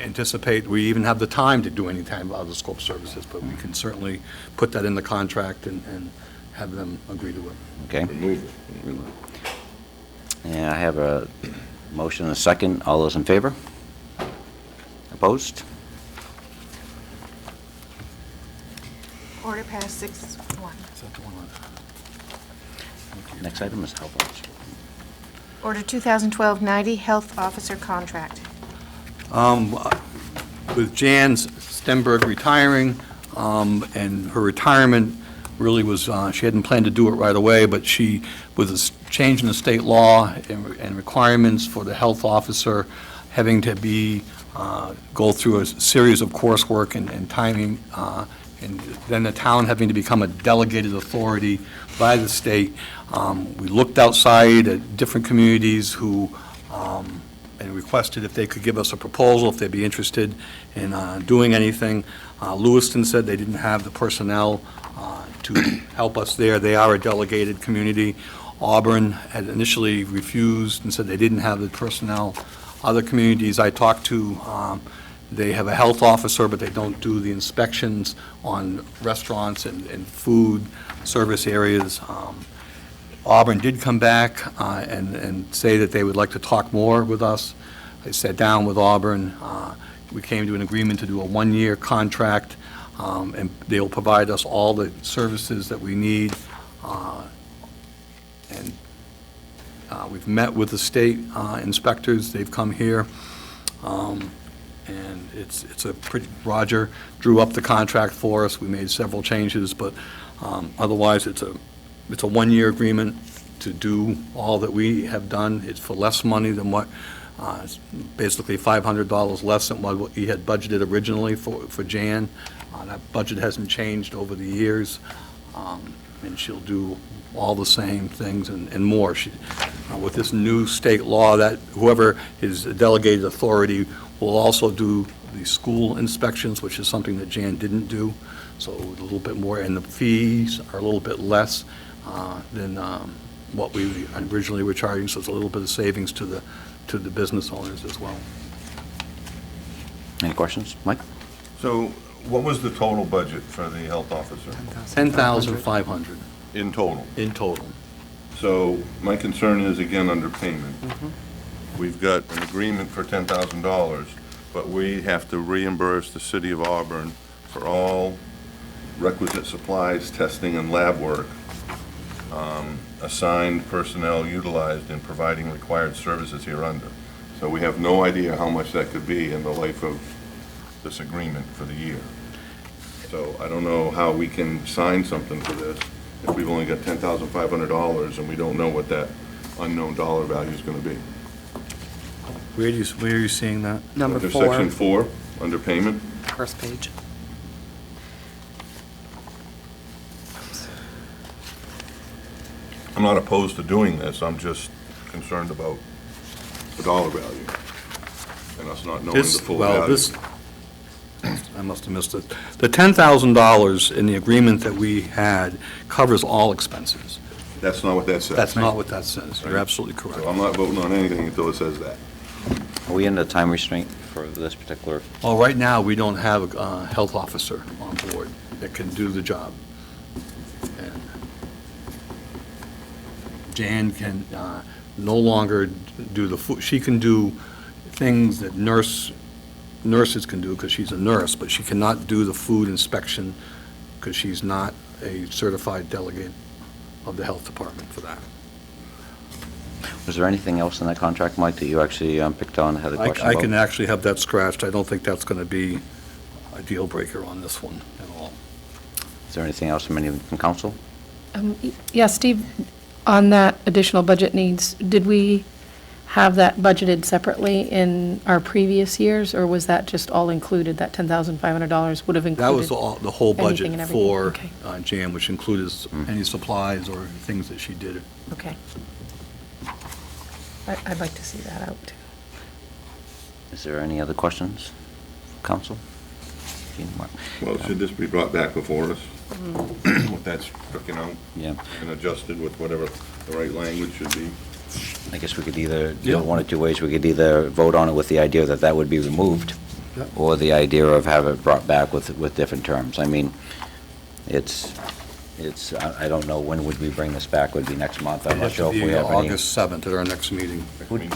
Speaker 1: anticipate we even have the time to do any time out of the scope services, but we can certainly put that in the contract and have them agree to it.
Speaker 5: Okay?
Speaker 13: Remove it.
Speaker 5: And I have a motion and a second. All those in favor? Opposed?
Speaker 2: Order passed 6-1.
Speaker 1: Is that the one on-
Speaker 5: Next item is health officer.
Speaker 2: Order 2012-90, Health Officer Contract.
Speaker 1: With Jan Stenberg retiring, and her retirement really was, she hadn't planned to do it right away, but she, with this change in the state law and requirements for the health officer having to be, go through a series of coursework and timing, and then the town having to become a delegated authority by the state, we looked outside at different communities who, and requested if they could give us a proposal, if they'd be interested in doing anything. Lewiston said they didn't have the personnel to help us there. They are a delegated community. Auburn had initially refused and said they didn't have the personnel. Other communities I talked to, they have a health officer, but they don't do the inspections on restaurants and food service areas. Auburn did come back and say that they would like to talk more with us. I sat down with Auburn. We came to an agreement to do a one-year contract, and they'll provide us all the services that we need. And we've met with the state inspectors. They've come here. And it's a pretty, Roger drew up the contract for us. We made several changes, but otherwise, it's a one-year agreement to do all that we have done. It's for less money than what, it's basically $500 less than what we had budgeted originally for Jan. That budget hasn't changed over the years, and she'll do all the same things and more. With this new state law, that whoever is a delegated authority will also do the school inspections, which is something that Jan didn't do, so a little bit more, and the fees are a little bit less than what we originally were charging, so it's a little bit of savings to the business owners as well.
Speaker 5: Any questions? Mike?
Speaker 13: So what was the total budget for the health officer?
Speaker 1: $10,500
Speaker 13: In total?
Speaker 1: in total.
Speaker 13: So my concern is, again, underpayment. We've got an agreement for $10,000, but we have to reimburse the city of Auburn for all requisite supplies, testing, and lab work, assigned personnel utilized in providing required services hereunder. So we have no idea how much that could be in the life of this agreement for the year. So I don't know how we can sign something for this if we've only got $10,500 and we don't know what that unknown dollar value is going to be.
Speaker 1: Where are you seeing that?
Speaker 3: Number
Speaker 13: Under
Speaker 3: 4,
Speaker 13: Section 4, under payment.
Speaker 3: first page.
Speaker 13: I'm not opposed to doing this, I'm just concerned about the dollar value and us not knowing the full value.
Speaker 1: I must have missed it. The $10,000 in the agreement that we had covers all expenses.
Speaker 13: That's not what that says.
Speaker 1: That's not what that says. You're absolutely
Speaker 13: So
Speaker 1: correct.
Speaker 13: I'm not voting on anything until it says that.
Speaker 5: Are we in the time restraint for this particular?
Speaker 1: Well, right now, we don't have a health officer on board that can do the job. And Jan can no longer do the food, she can do things that nurses can do because she's a nurse, but she cannot do the food inspection because she's not a certified delegate of the health department for that.
Speaker 5: Was there anything else in that contract, Mike, that you actually picked on and had a question
Speaker 1: I
Speaker 5: about?
Speaker 1: can actually have that scratched. I don't think that's going to be a deal breaker on this one at all.
Speaker 5: Is there anything else from anyone from council?
Speaker 9: Yeah, Steve, on that additional budget needs, did we have that budgeted separately in our previous years, or was that just all included, that $10,500 would have included?
Speaker 1: That was the whole
Speaker 9: anything
Speaker 1: budget
Speaker 9: and everything?
Speaker 1: for
Speaker 9: Okay.
Speaker 1: Jan, which included any supplies or things that she did.
Speaker 9: Okay. I'd like to see that out, too.
Speaker 5: Is there any other questions, council? 15 March.
Speaker 13: Well, should this be brought back before us? With that stricken out
Speaker 5: Yeah,
Speaker 13: and adjusted with whatever the right language should be?
Speaker 5: I guess we could either do
Speaker 1: Yeah.
Speaker 5: it one or two ways. We could either vote on it with the idea that that would be removed,
Speaker 1: Yeah.
Speaker 5: or the idea of have it brought back with different terms. I mean, I don't know, when would we bring this back? Would it be next month? I'm
Speaker 1: It
Speaker 5: not
Speaker 1: has
Speaker 5: sure
Speaker 1: to
Speaker 5: if we
Speaker 1: be
Speaker 5: have any.
Speaker 1: August 7th at our next meeting.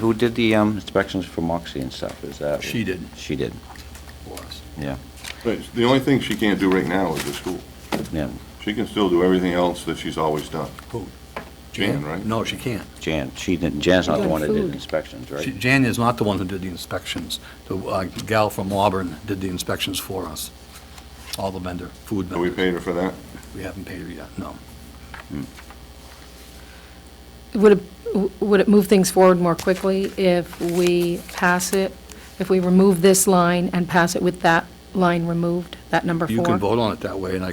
Speaker 5: Who did the inspections for Moxie and stuff? Is that?
Speaker 1: She did.
Speaker 5: She did,
Speaker 1: For us.
Speaker 5: yeah,
Speaker 13: Right, the only thing she can't do right now is the school.
Speaker 5: yeah.
Speaker 13: She can still do everything else that she's always done.
Speaker 1: Who?
Speaker 13: Jan, right?
Speaker 1: No, she can't.
Speaker 5: Jan's not the
Speaker 9: Doing
Speaker 5: one that did
Speaker 9: food.
Speaker 5: inspections, right?
Speaker 1: Jan is not the one who did the inspections. The gal from Auburn did the inspections for us. All the food
Speaker 13: Have we
Speaker 1: vendors.
Speaker 13: paid her for that?
Speaker 1: We haven't paid her yet, no.
Speaker 9: Would it move things forward more quickly if we pass it, if we remove this line and pass it with that line removed, that number 4?
Speaker 1: You can vote on it that way, and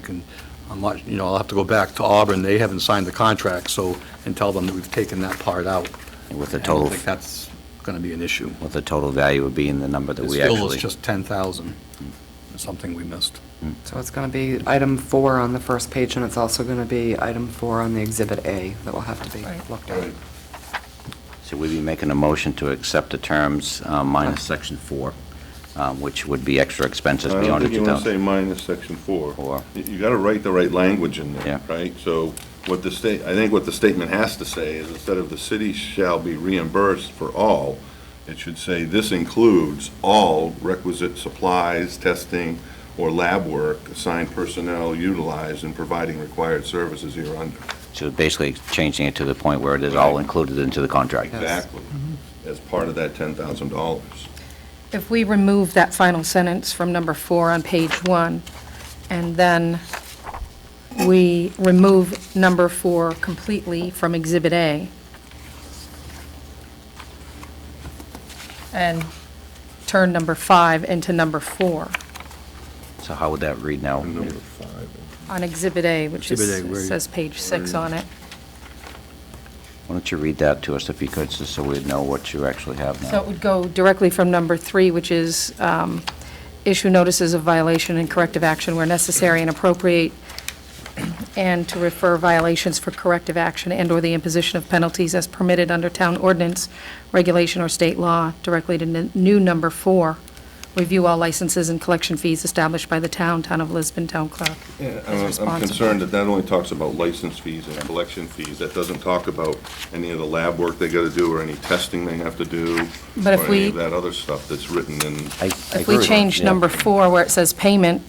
Speaker 1: I'm not, I'll have to go back to Auburn. They haven't signed the contract, and tell them that we've taken that part out.
Speaker 5: With the
Speaker 1: I
Speaker 5: total,
Speaker 1: don't think that's going to be an issue.
Speaker 5: what the total value would be in the number that
Speaker 1: It
Speaker 5: we
Speaker 1: still
Speaker 5: actually.
Speaker 1: is just 10,000, something we missed.
Speaker 3: So it's going to be item 4 on the first page, and it's also going to be item 4 on the Exhibit A that will have to be
Speaker 9: Right.
Speaker 3: looked at.
Speaker 5: So we'd be making a motion to accept the terms minus Section 4, which would be extra expenses
Speaker 13: I don't
Speaker 5: beyond the
Speaker 13: think you want to
Speaker 5: 2,000.
Speaker 13: say minus section 4.
Speaker 5: Or-
Speaker 13: You got to write the right language in
Speaker 5: Yeah.
Speaker 13: there, right? So I think what the statement has to say is, instead of the city shall be reimbursed for all, it should say this includes all requisite supplies, testing, or lab work, assigned personnel utilized in providing required services hereunder.
Speaker 5: So basically changing it to the point where it is all included into the contract.
Speaker 13: Exactly, as part of that $10,000.
Speaker 9: If we remove that final sentence from number 4 on page 1, and then we remove number 4 completely from Exhibit A, and turn number 5 into number 4
Speaker 5: So how would that read now?
Speaker 13: Number 5.
Speaker 9: on Exhibit A, which
Speaker 1: Exhibit A, where you-
Speaker 9: says page 6 on it.
Speaker 5: Why don't you read that to us if you could, just so we'd know what you actually have
Speaker 9: So it
Speaker 5: now?
Speaker 9: would go directly from number 3, which is issue notices of violation and corrective action where necessary and appropriate, and to refer violations for corrective action and/or the imposition of penalties as permitted under town ordinance, regulation, or state law, directly to new number 4. Review all licenses and collection fees established by the town of Lisbon Town Clerk.
Speaker 13: Yeah,
Speaker 9: is
Speaker 13: I'm
Speaker 9: responsible.
Speaker 13: concerned that only talks about license fees and collection fees. That doesn't talk about any of the lab work they gotta do, or any testing they have to do,
Speaker 9: But if
Speaker 13: or any
Speaker 9: we-
Speaker 13: of that other stuff that's written in.
Speaker 5: I
Speaker 9: If we
Speaker 5: agree.
Speaker 9: change
Speaker 5: Yeah.
Speaker 9: number 4, where it says payment,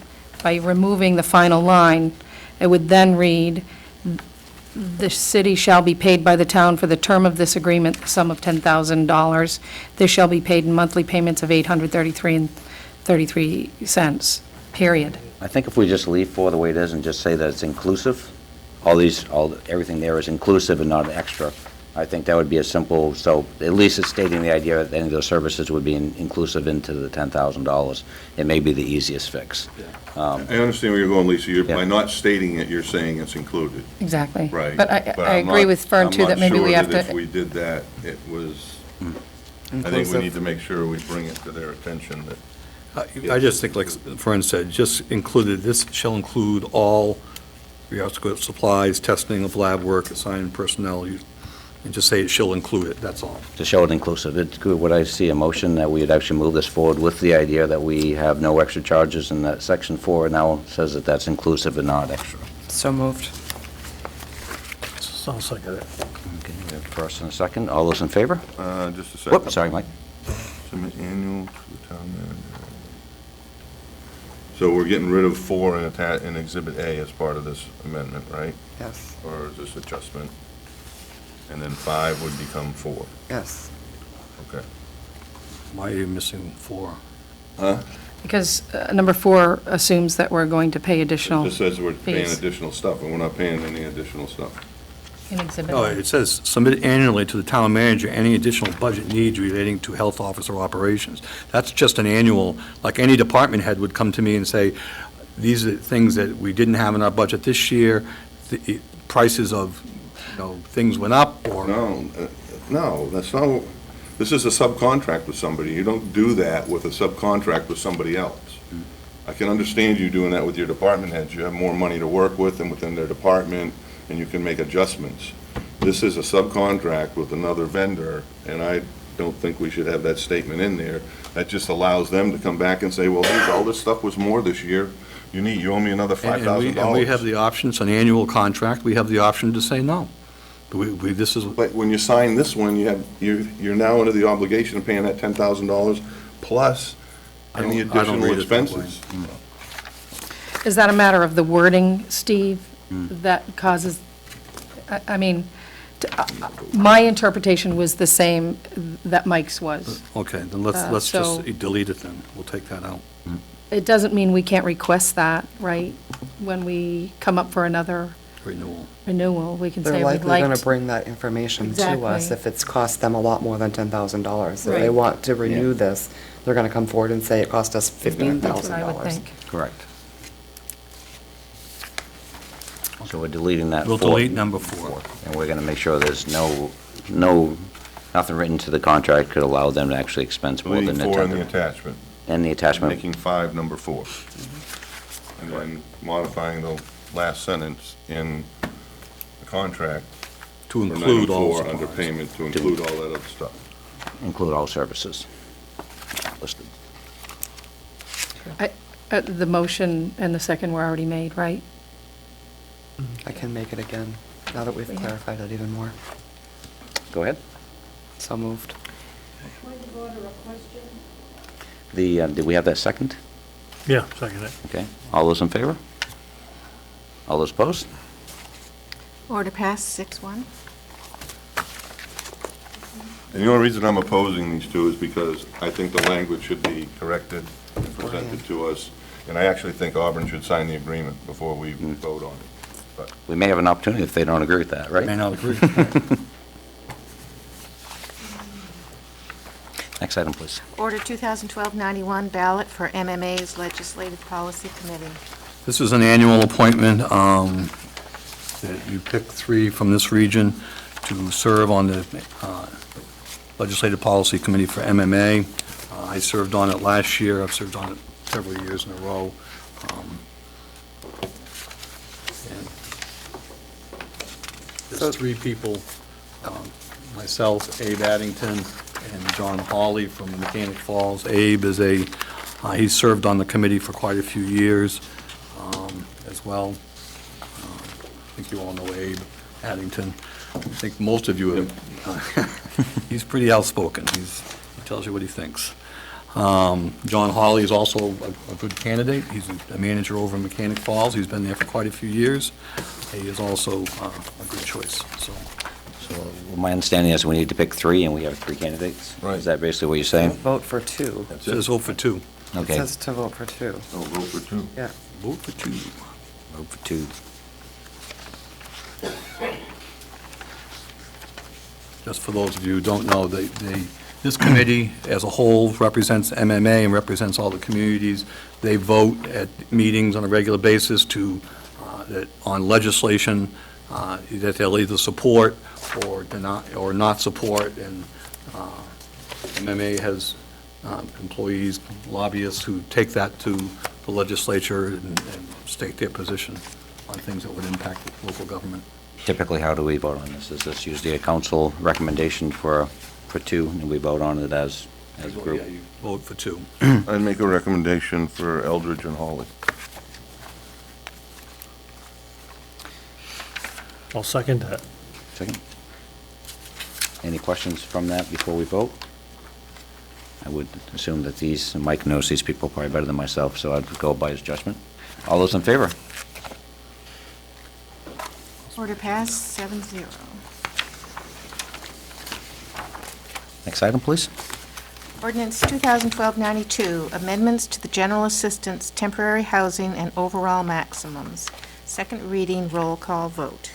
Speaker 9: by removing the final line, it would then read, "The city shall be paid by the town for the term of this agreement, the sum of $10,000. This shall be paid in monthly payments of $833.33, period."
Speaker 5: I think if we just leave 4 the way it is and just say that it's inclusive, everything there is inclusive and not extra, I think that would be a simple, so at least it's stating the idea that any of those services would be inclusive into the $10,000. It may be the easiest fix.
Speaker 13: I understand where you're going, Lisa.
Speaker 5: Yeah.
Speaker 13: By not stating it, you're saying it's included.
Speaker 9: Exactly.
Speaker 13: Right.
Speaker 9: But I
Speaker 13: I'm
Speaker 9: agree
Speaker 13: not-
Speaker 9: with Fern, too, that maybe we have
Speaker 13: I'm not sure that if
Speaker 9: to,
Speaker 13: we did that, it was, I think we
Speaker 3: Inclusive.
Speaker 13: need to make sure we bring it to their attention that
Speaker 1: I just think, like Fern said, just included, this shall include all supplies, testing of lab work, assigned personnel, and just say it shall include it, that's all.
Speaker 5: To show it inclusive, it's good, would I see a motion that we would actually move this forward with the idea that we have no extra charges, and that Section 4 now says that that's inclusive and not extra?
Speaker 3: So moved.
Speaker 14: Sounds like it.
Speaker 5: Okay, we have a first and a second. All those in favor?
Speaker 13: just a second.
Speaker 5: Whoops, sorry, Mike.
Speaker 13: Submit annual to the town manager. So we're getting rid of 4 in Exhibit A as part of this amendment, right?
Speaker 3: Yes,
Speaker 13: Or is this adjustment? And then 5 would become 4.
Speaker 3: yes.
Speaker 13: Okay.
Speaker 1: Why are you missing 4?
Speaker 13: Huh?
Speaker 9: because number 4 assumes that we're going to pay
Speaker 13: It
Speaker 9: additional
Speaker 13: just says we're paying
Speaker 9: fees
Speaker 13: additional stuff, and we're not paying any additional stuff.
Speaker 9: in Exhibit
Speaker 1: No,
Speaker 9: A.
Speaker 1: it says submit annually to the town manager any additional budget needs relating to health officer operations. That's just an annual, like any department head would come to me and say, these are things that we didn't have in our budget this year, the prices of, things went up, or...
Speaker 13: No, that's not, this is a subcontract with somebody. You don't do that with a subcontract with somebody else. I can understand you doing that with your department heads. You have more money to work with and within their department, and you can make adjustments. This is a subcontract with another vendor, and I don't think we should have that statement in there. That just allows them to come back and say, well, hey, all this stuff was more this year. You owe me another $5,000.
Speaker 1: And we have the option, it's an annual contract, we have the option to say no. This is,
Speaker 13: But when you sign this one, you're now under the obligation of paying that $10,000 plus any
Speaker 1: I don't
Speaker 13: additional
Speaker 1: read it that way.
Speaker 13: expenses.
Speaker 9: Is that a matter of the wording, Steve, that causes, I mean, my interpretation was the same that Mike's was.
Speaker 1: okay, then let's
Speaker 9: so-
Speaker 1: just delete it then, we'll take that out.
Speaker 9: It doesn't mean we can't request that, right? When we come up for another renewal, we can
Speaker 3: They're
Speaker 9: say we'd
Speaker 3: likely
Speaker 9: like.
Speaker 3: gonna bring that information to us
Speaker 9: Exactly.
Speaker 3: if it's cost them a lot more than $10,000. If they
Speaker 9: Right.
Speaker 3: want to renew this, they're gonna come forward and say it cost us $15,000.
Speaker 9: That's what I would think.
Speaker 5: Correct. So we're deleting that.
Speaker 1: We'll
Speaker 5: four.
Speaker 1: delete number 4.
Speaker 5: And we're going to make sure there's nothing written to the contract could allow them to actually expense more than
Speaker 13: Deleting
Speaker 5: the
Speaker 13: 4 in the
Speaker 5: 10.
Speaker 13: attachment,
Speaker 5: And the attachment,
Speaker 13: making 5 number 4. And then modifying the last sentence in the contract
Speaker 1: To
Speaker 13: for
Speaker 1: include all
Speaker 13: 94 under
Speaker 1: supplies.
Speaker 13: payment, to include all that other stuff.
Speaker 5: include all services listed.
Speaker 9: The motion and the second were already made, right?
Speaker 3: I can make it again, now that we've clarified it even more.
Speaker 5: Go ahead.
Speaker 3: So moved.
Speaker 5: Did we have that second?
Speaker 14: Yeah, second it.
Speaker 5: Okay. All those in favor? All those opposed?
Speaker 2: Order passed, 6-1.
Speaker 13: And the only reason I'm opposing these two is because I think the language should be corrected and presented to us. And I actually think Auburn should sign the agreement before we vote on it. But
Speaker 5: We may have an opportunity if they don't agree with that, right?
Speaker 1: May not agree.
Speaker 5: Next item, please.
Speaker 2: Order 2012-91, ballot for MMA's Legislative Policy Committee.
Speaker 1: This is an annual appointment, that you pick 3 from this region to serve on the Legislative Policy Committee for MMA. I served on it last year, I've served on it several years in a row. And There's 3 people, myself, Abe Addington, and John Hawley from Mechanic Falls. Abe is he served on the committee for quite a few years as well. I think you all know Abe Addington. I think most of you have. He's pretty outspoken. He tells you what he thinks. John Hawley is also a good candidate. He's a manager over in Mechanic Falls. He's been there for quite a few years. He is also a good choice, so.
Speaker 5: So my understanding is we need to pick 3, and we have 3 candidates?
Speaker 13: Right.
Speaker 5: Is that basically what you're saying?
Speaker 3: Vote for 2.
Speaker 1: It says vote for 2.
Speaker 3: It
Speaker 5: Okay.
Speaker 3: says to vote for 2.
Speaker 13: I'll vote for 2.
Speaker 3: Yeah.
Speaker 1: Vote for 2.
Speaker 5: Vote for 2.
Speaker 1: Just for those of you who don't know, this committee as a whole represents MMA and represents all the communities. They vote at meetings on a regular basis on legislation that they'll either support or deny, or not support, and MMA has employees, lobbyists who take that to the legislature and state their position on things that would impact local government.
Speaker 5: Typically, how do we vote on this? Is this usually a council recommendation for 2, and we vote on it as a group?
Speaker 1: Yeah, you vote for 2.
Speaker 13: I'd make a recommendation for Eldridge and Hawley.
Speaker 14: I'll second that.
Speaker 5: Second. Any questions from that before we vote? I would assume that Mike knows these people probably better than myself, so I'd go by his judgment. All those in favor?
Speaker 2: Order passed, 7-0.
Speaker 5: Next item, please.
Speaker 2: Ordinance 2012-92, amendments to the General Assistance Temporary Housing and Overall Maximums. Second reading, roll call vote.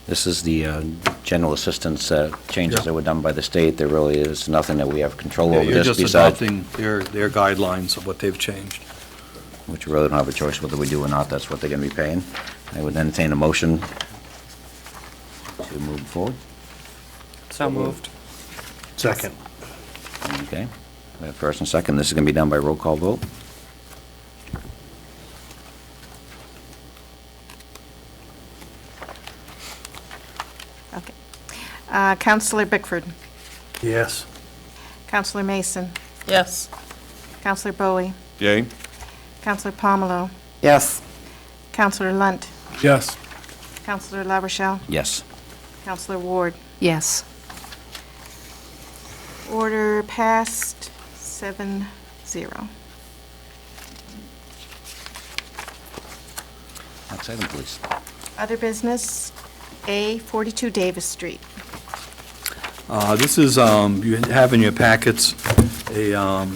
Speaker 5: This is the general assistance changes
Speaker 1: Yeah.
Speaker 5: that were done by the state. There really is nothing that we have control
Speaker 1: Yeah,
Speaker 5: over
Speaker 1: you're
Speaker 5: this
Speaker 1: just
Speaker 5: besides,
Speaker 1: adopting their guidelines of what they've changed.
Speaker 5: which we really don't have a choice whether we do or not. That's what they're going to be paying. I would entertain a motion to move forward.
Speaker 3: So moved.
Speaker 14: Second.
Speaker 5: Okay. We have first and second. This is going to be done by roll call vote.
Speaker 2: Okay. Counselor Bickford.
Speaker 14: Yes.
Speaker 2: Counselor Mason.
Speaker 4: Yes.
Speaker 2: Counselor Bowie.
Speaker 13: Yay?
Speaker 2: Counselor Pomelo.
Speaker 3: Yes.
Speaker 2: Counselor Lunt.
Speaker 15: Yes.
Speaker 2: Counselor LaRochelle.
Speaker 5: Yes.
Speaker 2: Counselor Ward.
Speaker 9: Yes.
Speaker 2: Order passed 7-0.
Speaker 5: Next item, please.
Speaker 2: Other business, A 42 Davis Street.
Speaker 1: This is, you have in your packets a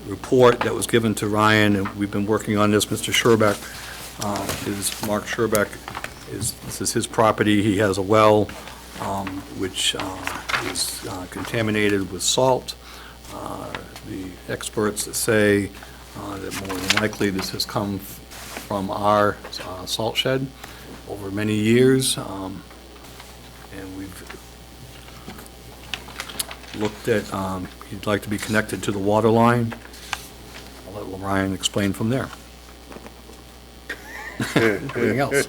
Speaker 1: report that was given to Ryan, and we've been working on this. Mr. Sherbeck, Mark Sherbeck, this is his property. He has a well which is contaminated with salt. The experts say that more than likely this has come from our salt shed over many years. And we've looked at, he'd like to be connected to the water line. I'll let Ryan explain from there. Anything else?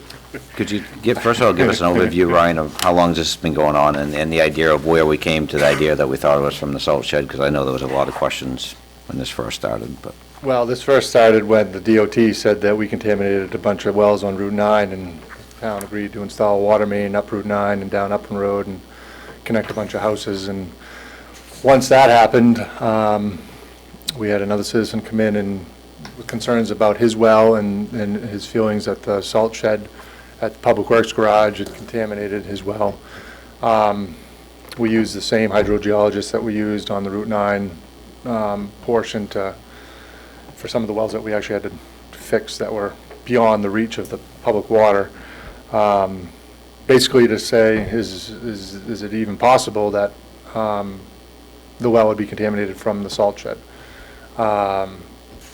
Speaker 5: Could you first of all, give us an overview, Ryan, of how long this has been going on and the idea of where we came to the idea that we thought it was from the salt shed? Because I know there was a lot of questions when this first started, but.
Speaker 12: Well, this first started when the DOT said that we contaminated a bunch of wells on Route 9, and the town agreed to install a water main up Route 9 and down Upland Road and connect a bunch of houses. And once that happened, we had another citizen come in and with concerns about his well and his feelings that the salt shed at the Public Works garage had contaminated his well. We used the same hydrogeologist that we used on the Route 9 portion for some of the wells that we actually had to fix that were beyond the reach of the public water. Basically to say, is it even possible that the well would be contaminated from the salt shed?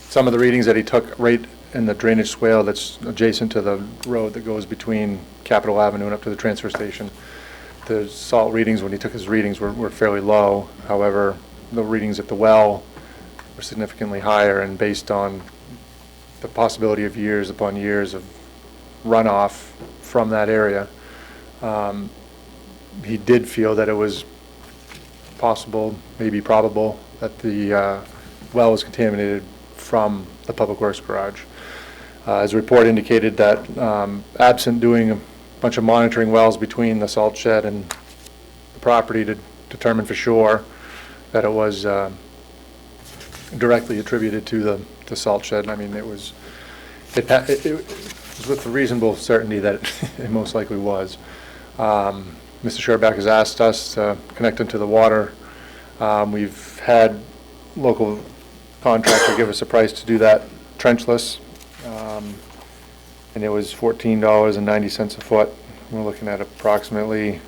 Speaker 12: Some of the readings that he took right in the drainage swale that's adjacent to the road that goes between Capitol Avenue and up to the transfer station, the salt readings, when he took his readings, were fairly low. However, the readings at the well were significantly higher, and based on the possibility of years upon years of runoff from that area, he did feel that it was possible, maybe probable, that the well was contaminated from the Public Works garage. His report indicated that absent doing a bunch of monitoring wells between the salt shed and the property to determine for sure that it was directly attributed to the salt shed. I mean, it was with a reasonable certainty that it most likely was. Mr. Sherbeck has asked us to connect him to the water. We've had local contractor give us a price to do that trenchless, and it was $14.90 a foot. We're looking at approximately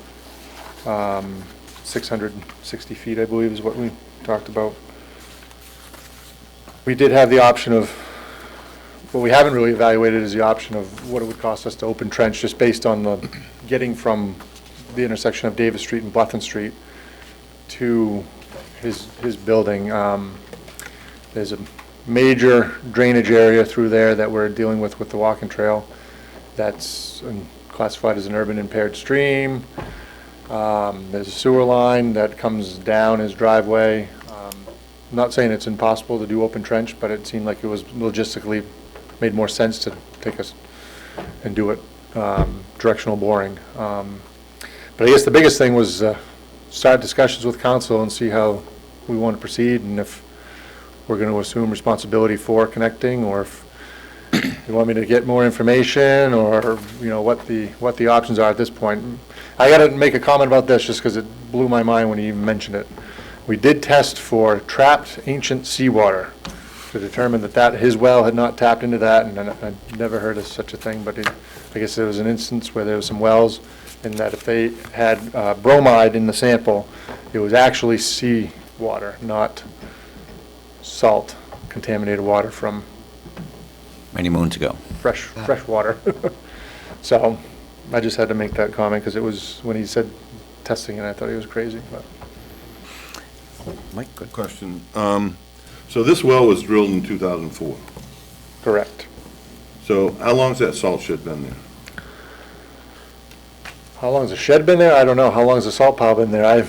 Speaker 12: 660 feet, I believe, is what we talked about. We did have the option of, what we haven't really evaluated is the option of what it would cost us to open trench, just based on the getting from the intersection of Davis Street and Bluffton Street to his building. There's a major drainage area through there that we're dealing with the walking trail that's classified as an urban impaired stream. There's a sewer line that comes down his driveway. I'm not saying it's impossible to do open trench, but it seemed like it was logistically made more sense to take us and do it directional boring. But I guess the biggest thing was start discussions with council and see how we want to proceed, and if we're going to assume responsibility for connecting, or if you want me to get more information, or what the options are at this point. I got to make a comment about this just because it blew my mind when you even mentioned it. We did test for trapped ancient seawater to determine that his well had not tapped into that, and I'd never heard of such a thing, but I guess there was an instance where there was some wells, and that if they had bromide in the sample, it was actually seawater, not salt contaminated water from
Speaker 5: Many moons ago.
Speaker 12: fresh water. So I just had to make that comment because it was, when he said testing it, I thought he was crazy. But
Speaker 5: Mike, good.
Speaker 13: Question. So this well was drilled in 2004.
Speaker 12: Correct.
Speaker 13: So how long's that salt shed been there?
Speaker 12: How long's the shed been there? I don't know. How long's the salt pile been there? I'd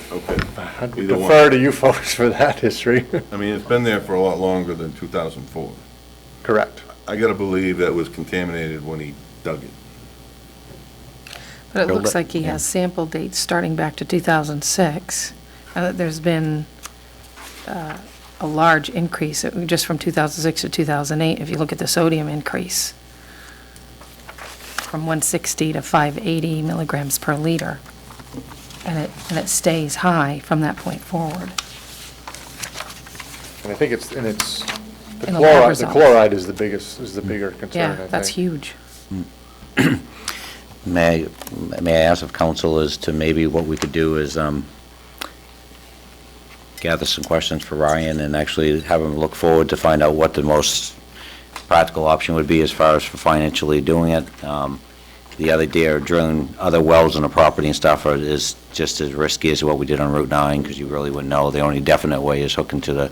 Speaker 13: Either one.
Speaker 12: defer to you folks for that history.
Speaker 13: I mean, it's been there for a lot longer than 2004.
Speaker 12: Correct.
Speaker 13: I gotta believe that was contaminated when he dug it.
Speaker 9: But it
Speaker 5: Build
Speaker 9: looks
Speaker 5: it,
Speaker 9: like he
Speaker 5: yeah.
Speaker 9: has sample dates starting back to 2006. There's been a large increase, just from 2006 to 2008, if you look at the sodium increase, from 160 to 580 milligrams per liter. And it stays high from that point forward.
Speaker 12: And I think the
Speaker 9: In the lab
Speaker 12: chloride, the
Speaker 9: results.
Speaker 12: chloride is the bigger concern, I
Speaker 9: Yeah,
Speaker 12: think.
Speaker 9: that's huge.
Speaker 5: May I ask of council as to maybe what we could do is gather some questions for Ryan and actually have him look forward to find out what the most practical option would be as far as for financially doing it. The other idea of drilling other wells on the property and stuff is just as risky as what we did on Route 9, because you really wouldn't know. The only definite way is hooking to the,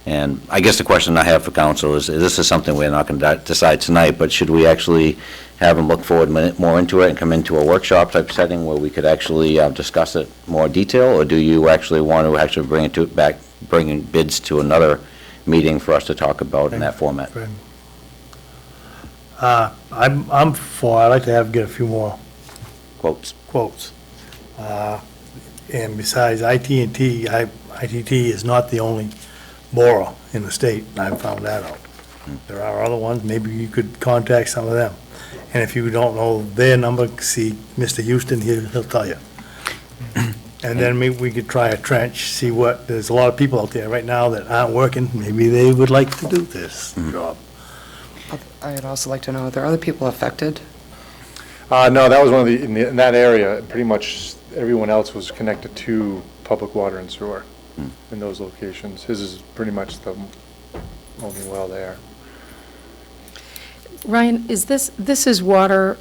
Speaker 5: and I guess the question I have for council is, this is something we're not going to decide tonight, but should we actually have them look forward more into it and come into a workshop type setting where we could actually discuss it more detail, or do you actually want to actually bring it bring bids to another meeting for us to talk about in that format?
Speaker 14: I'm for, I'd like to get a few more
Speaker 5: Quotes.
Speaker 14: quotes. And besides, ITT is not the only borer in the state, and I found that out. There are other ones, maybe you could contact some of them. And if you don't know their number, see Mr. Houston, he'll tell you. And then maybe we could try a trench, see what, there's a lot of people out there right now that aren't working, maybe they would like to do this job.
Speaker 3: I'd also like to know, are there other people affected?
Speaker 12: No, that was one of in that area, pretty much everyone else was connected to public water and sewer in those locations. His is pretty much the only well there.
Speaker 9: Ryan, is this is water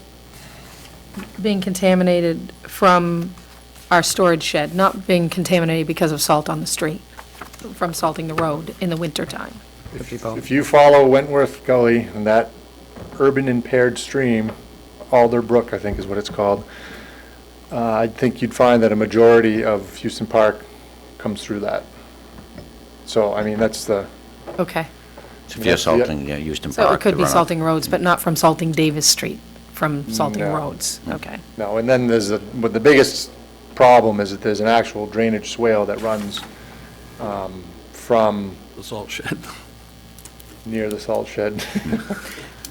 Speaker 9: being contaminated from our storage shed, not being contaminated because of salt on the street, from salting the road in the wintertime?
Speaker 12: If you follow Wentworth Gully and that urban impaired stream, Alder Brook, I think is what it's called, I think you'd find that a majority of Houston Park comes through that. So, I mean, that's the...
Speaker 9: Okay.
Speaker 5: So if you're salting, yeah, Houston Park.
Speaker 9: So it could
Speaker 5: the
Speaker 9: be
Speaker 5: runoff.
Speaker 9: salting roads, but not from salting Davis Street, from salting
Speaker 12: No.
Speaker 9: roads? Okay.
Speaker 12: No, and then but the biggest problem is that there's an actual drainage swale that runs from
Speaker 1: The salt shed.
Speaker 12: near the salt shed,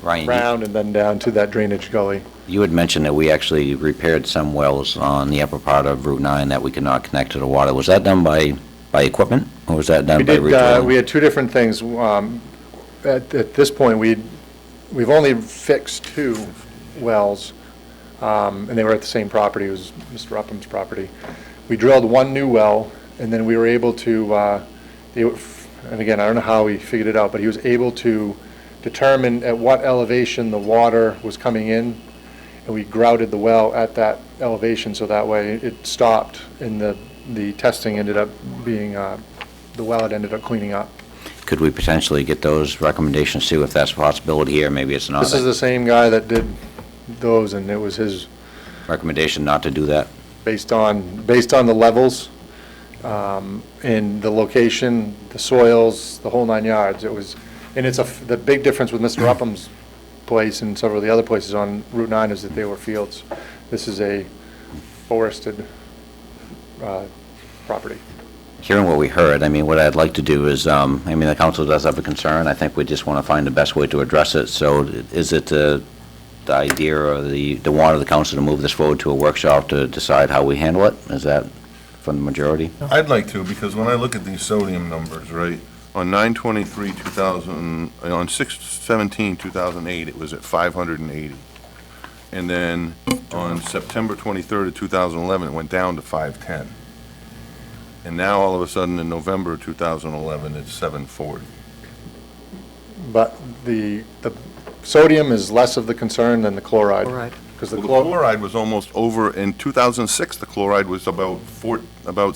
Speaker 5: Ryan,
Speaker 12: round and then down to that drainage gully.
Speaker 5: you had mentioned that we actually repaired some wells on the upper part of Route 9 that we could not connect to the water. Was that done by equipment, or was that done by
Speaker 12: We
Speaker 5: retailing?
Speaker 12: had two different things. At this point, we've only fixed 2 wells, and they were at the same property. It was Mr. Upham's property. We drilled 1 new well, and then we were able to, and again, I don't know how he figured it out, but he was able to determine at what elevation the water was coming in, and we grouted the well at that elevation, so that way it stopped, and the testing ended up being, the well had ended up cleaning up.
Speaker 5: Could we potentially get those recommendations, see if that's a possibility here, maybe it's not?
Speaker 12: This is the same guy that did those, and it was his,
Speaker 5: Recommendation not to do that?
Speaker 12: based on the levels, and the location, the soils, the whole 9 yards. It was, and it's the big difference with Mr. Upham's place and several of the other places on Route 9 is that they were fields. This is a forested property.
Speaker 5: Hearing what we heard, I mean, what I'd like to do is, I mean, the council does have a concern. I think we just want to find the best way to address it. So is it the idea or the want of the council to move this forward to a workshop to decide how we handle it? Is that from the majority?
Speaker 13: I'd like to, because when I look at these sodium numbers, right, on 9/23/2000, on 6/17/2008, it was at 580. And then on September 23rd of 2011, it went down to 510. And now, all of a sudden, in November of 2011, it's 740.
Speaker 12: But the sodium is less of the concern than the chloride.
Speaker 3: Chloride.
Speaker 12: Because
Speaker 13: Well, the chloride was almost over, in 2006, the chloride was about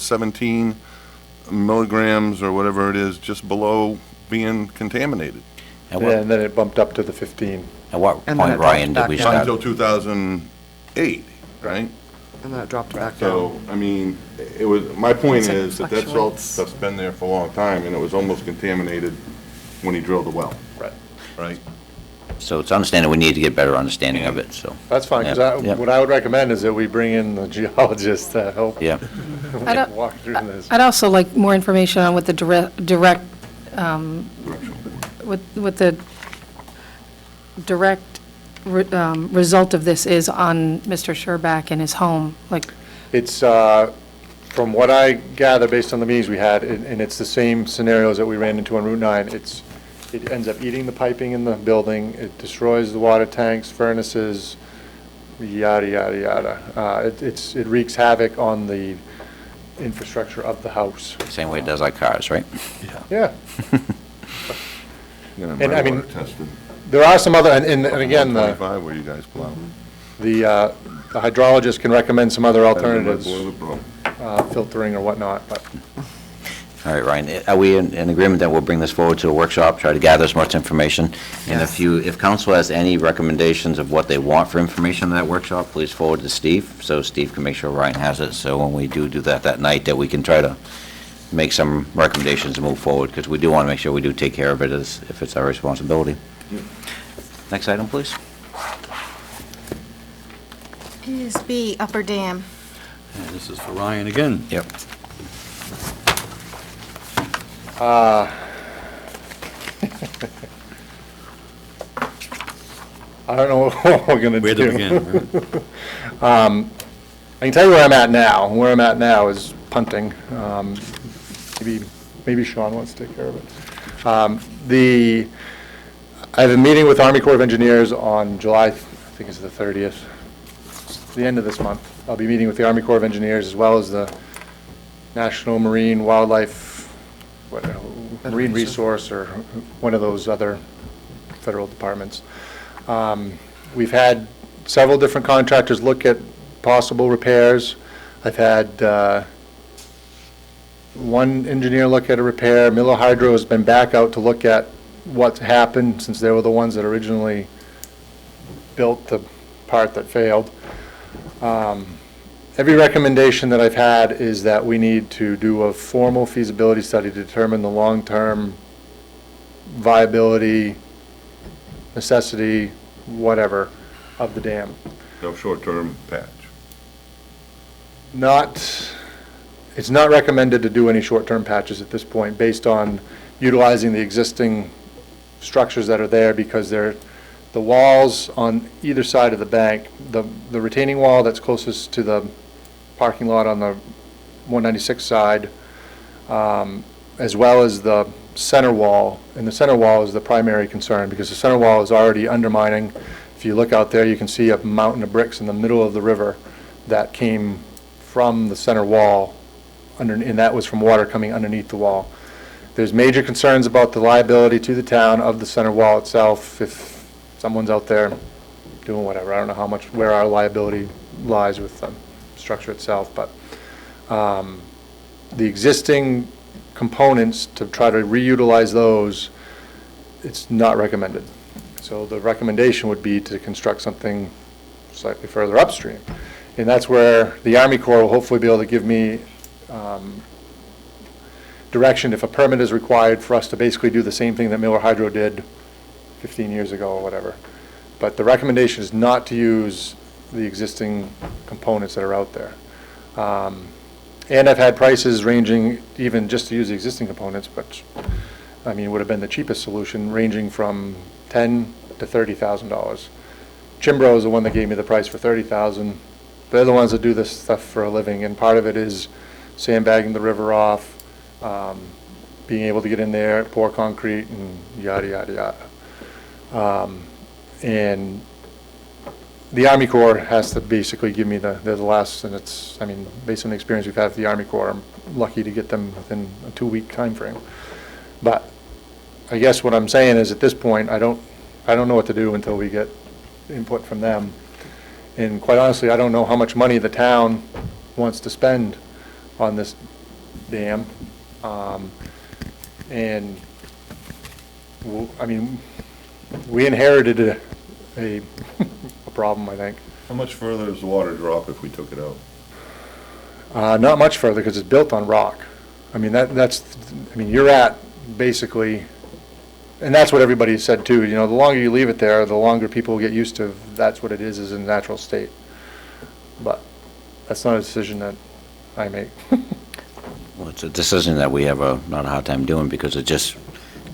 Speaker 13: 17 milligrams or whatever it is, just below being contaminated.
Speaker 5: At what,
Speaker 12: And then it bumped up to the 15.
Speaker 5: at what
Speaker 3: And then
Speaker 5: point,
Speaker 3: it
Speaker 5: Ryan,
Speaker 3: dropped
Speaker 5: did we
Speaker 3: back down.
Speaker 5: start?
Speaker 13: Until 2008, right?
Speaker 3: And then it dropped back down.
Speaker 13: So, I mean, it was, my point
Speaker 3: It's like
Speaker 13: is that that salt
Speaker 3: fluctuates.
Speaker 13: stuff's been there for a long time, and it was almost contaminated when he drilled the well,
Speaker 12: Right.
Speaker 13: right?
Speaker 5: So it's understanding we need to get better understanding of it, so.
Speaker 12: That's fine,
Speaker 5: Yeah,
Speaker 12: because
Speaker 5: yeah.
Speaker 12: what I would recommend is that we bring in the geologist to help
Speaker 5: Yeah.
Speaker 9: I don't-
Speaker 12: walk through this.
Speaker 9: I'd also like more information on what the direct, what the direct result of this is on Mr. Sherback and his home, like,
Speaker 12: It's, from what I gather, based on the meetings we had, and it's the same scenarios that we ran into on Route 9, it ends up eating the piping in the building, it destroys the water tanks, furnaces, yada, yada, yada. It wreaks havoc on the infrastructure of the house.
Speaker 5: Same way it does our cars, right?
Speaker 12: Yeah.
Speaker 13: You know,
Speaker 12: And I mean,
Speaker 13: water tested.
Speaker 12: There are some other, and again,
Speaker 13: 125 where you guys plow.
Speaker 12: the hydrologist can recommend some other alternatives,
Speaker 13: Boiler broke.
Speaker 12: filtering or whatnot, but
Speaker 5: All right, Ryan, are we in agreement that we'll bring this forward to a workshop, try to gather as much information? And if council has any recommendations of what they want for information in that workshop, please forward to Steve, so Steve can make sure Ryan has it, so when we do that night, that we can try to make some recommendations and move forward, because we do want to make sure we do take care of it as if it's our responsibility. Next item, please.
Speaker 2: Is B, Upper Dam.
Speaker 1: And this is for Ryan again.
Speaker 5: Yep.
Speaker 12: I don't know what we're gonna do.
Speaker 1: Where to begin, right?
Speaker 12: I can tell you where I'm at now. Where I'm at now is punting. Maybe Sean wants to take care of it. I have a meeting with Army Corps of Engineers on July, I think it's the 30th, the end of this month. I'll be meeting with the Army Corps of Engineers as well as the National Marine Wildlife, Marine Resource, or one of those other federal departments. We've had several different contractors look at possible repairs. I've had one engineer look at a repair. Miller Hydro has been back out to look at what's happened, since they were the ones that originally built the part that failed. Every recommendation that I've had is that we need to do a formal feasibility study to determine the long-term viability, necessity, whatever, of the dam.
Speaker 13: No short-term patch.
Speaker 12: It's not recommended to do any short-term patches at this point, based on utilizing the existing structures that are there, because the walls on either side of the bank, the retaining wall that's closest to the parking lot on the 196 side, as well as the center wall, and the center wall is the primary concern, because the center wall is already undermining. If you look out there, you can see a mountain of bricks in the middle of the river that came from the center wall, and that was from water coming underneath the wall. There's major concerns about the liability to the town of the center wall itself if someone's out there doing whatever. I don't know where our liability lies with the structure itself, but the existing components, to try to reutilize those, it's not recommended. So the recommendation would be to construct something slightly further upstream. And that's where the Army Corps will hopefully be able to give me direction if a permit is required for us to basically do the same thing that Miller Hydro did 15 years ago or whatever. But the recommendation is not to use the existing components that are out there. And I've had prices ranging, even just to use the existing components, but I mean, would have been the cheapest solution, ranging from $10,000 to $30,000. Chimbro is the one that gave me the price for $30,000. They're the ones that do this stuff for a living, and part of it is sandbagging the river off, being able to get in there, pour concrete, and yada, yada, yada. And the Army Corps has to basically give me they're the last, and it's, I mean, based on the experience we've had with the Army Corps, I'm lucky to get them within a 2-week time frame. But I guess what I'm saying is, at this point, I don't know what to do until we get input from them. And quite honestly, I don't know how much money the town wants to spend on this dam. And, I mean, we inherited a problem, I think.
Speaker 13: How much further does the water drop if we took it out?
Speaker 12: Not much further, because it's built on rock. I mean, you're at basically, and that's what everybody said too, the longer you leave it there, the longer people get used to that's what it is a natural state. But that's not a decision that I make.
Speaker 5: Well, it's a decision that we have not a hard time doing, because it just,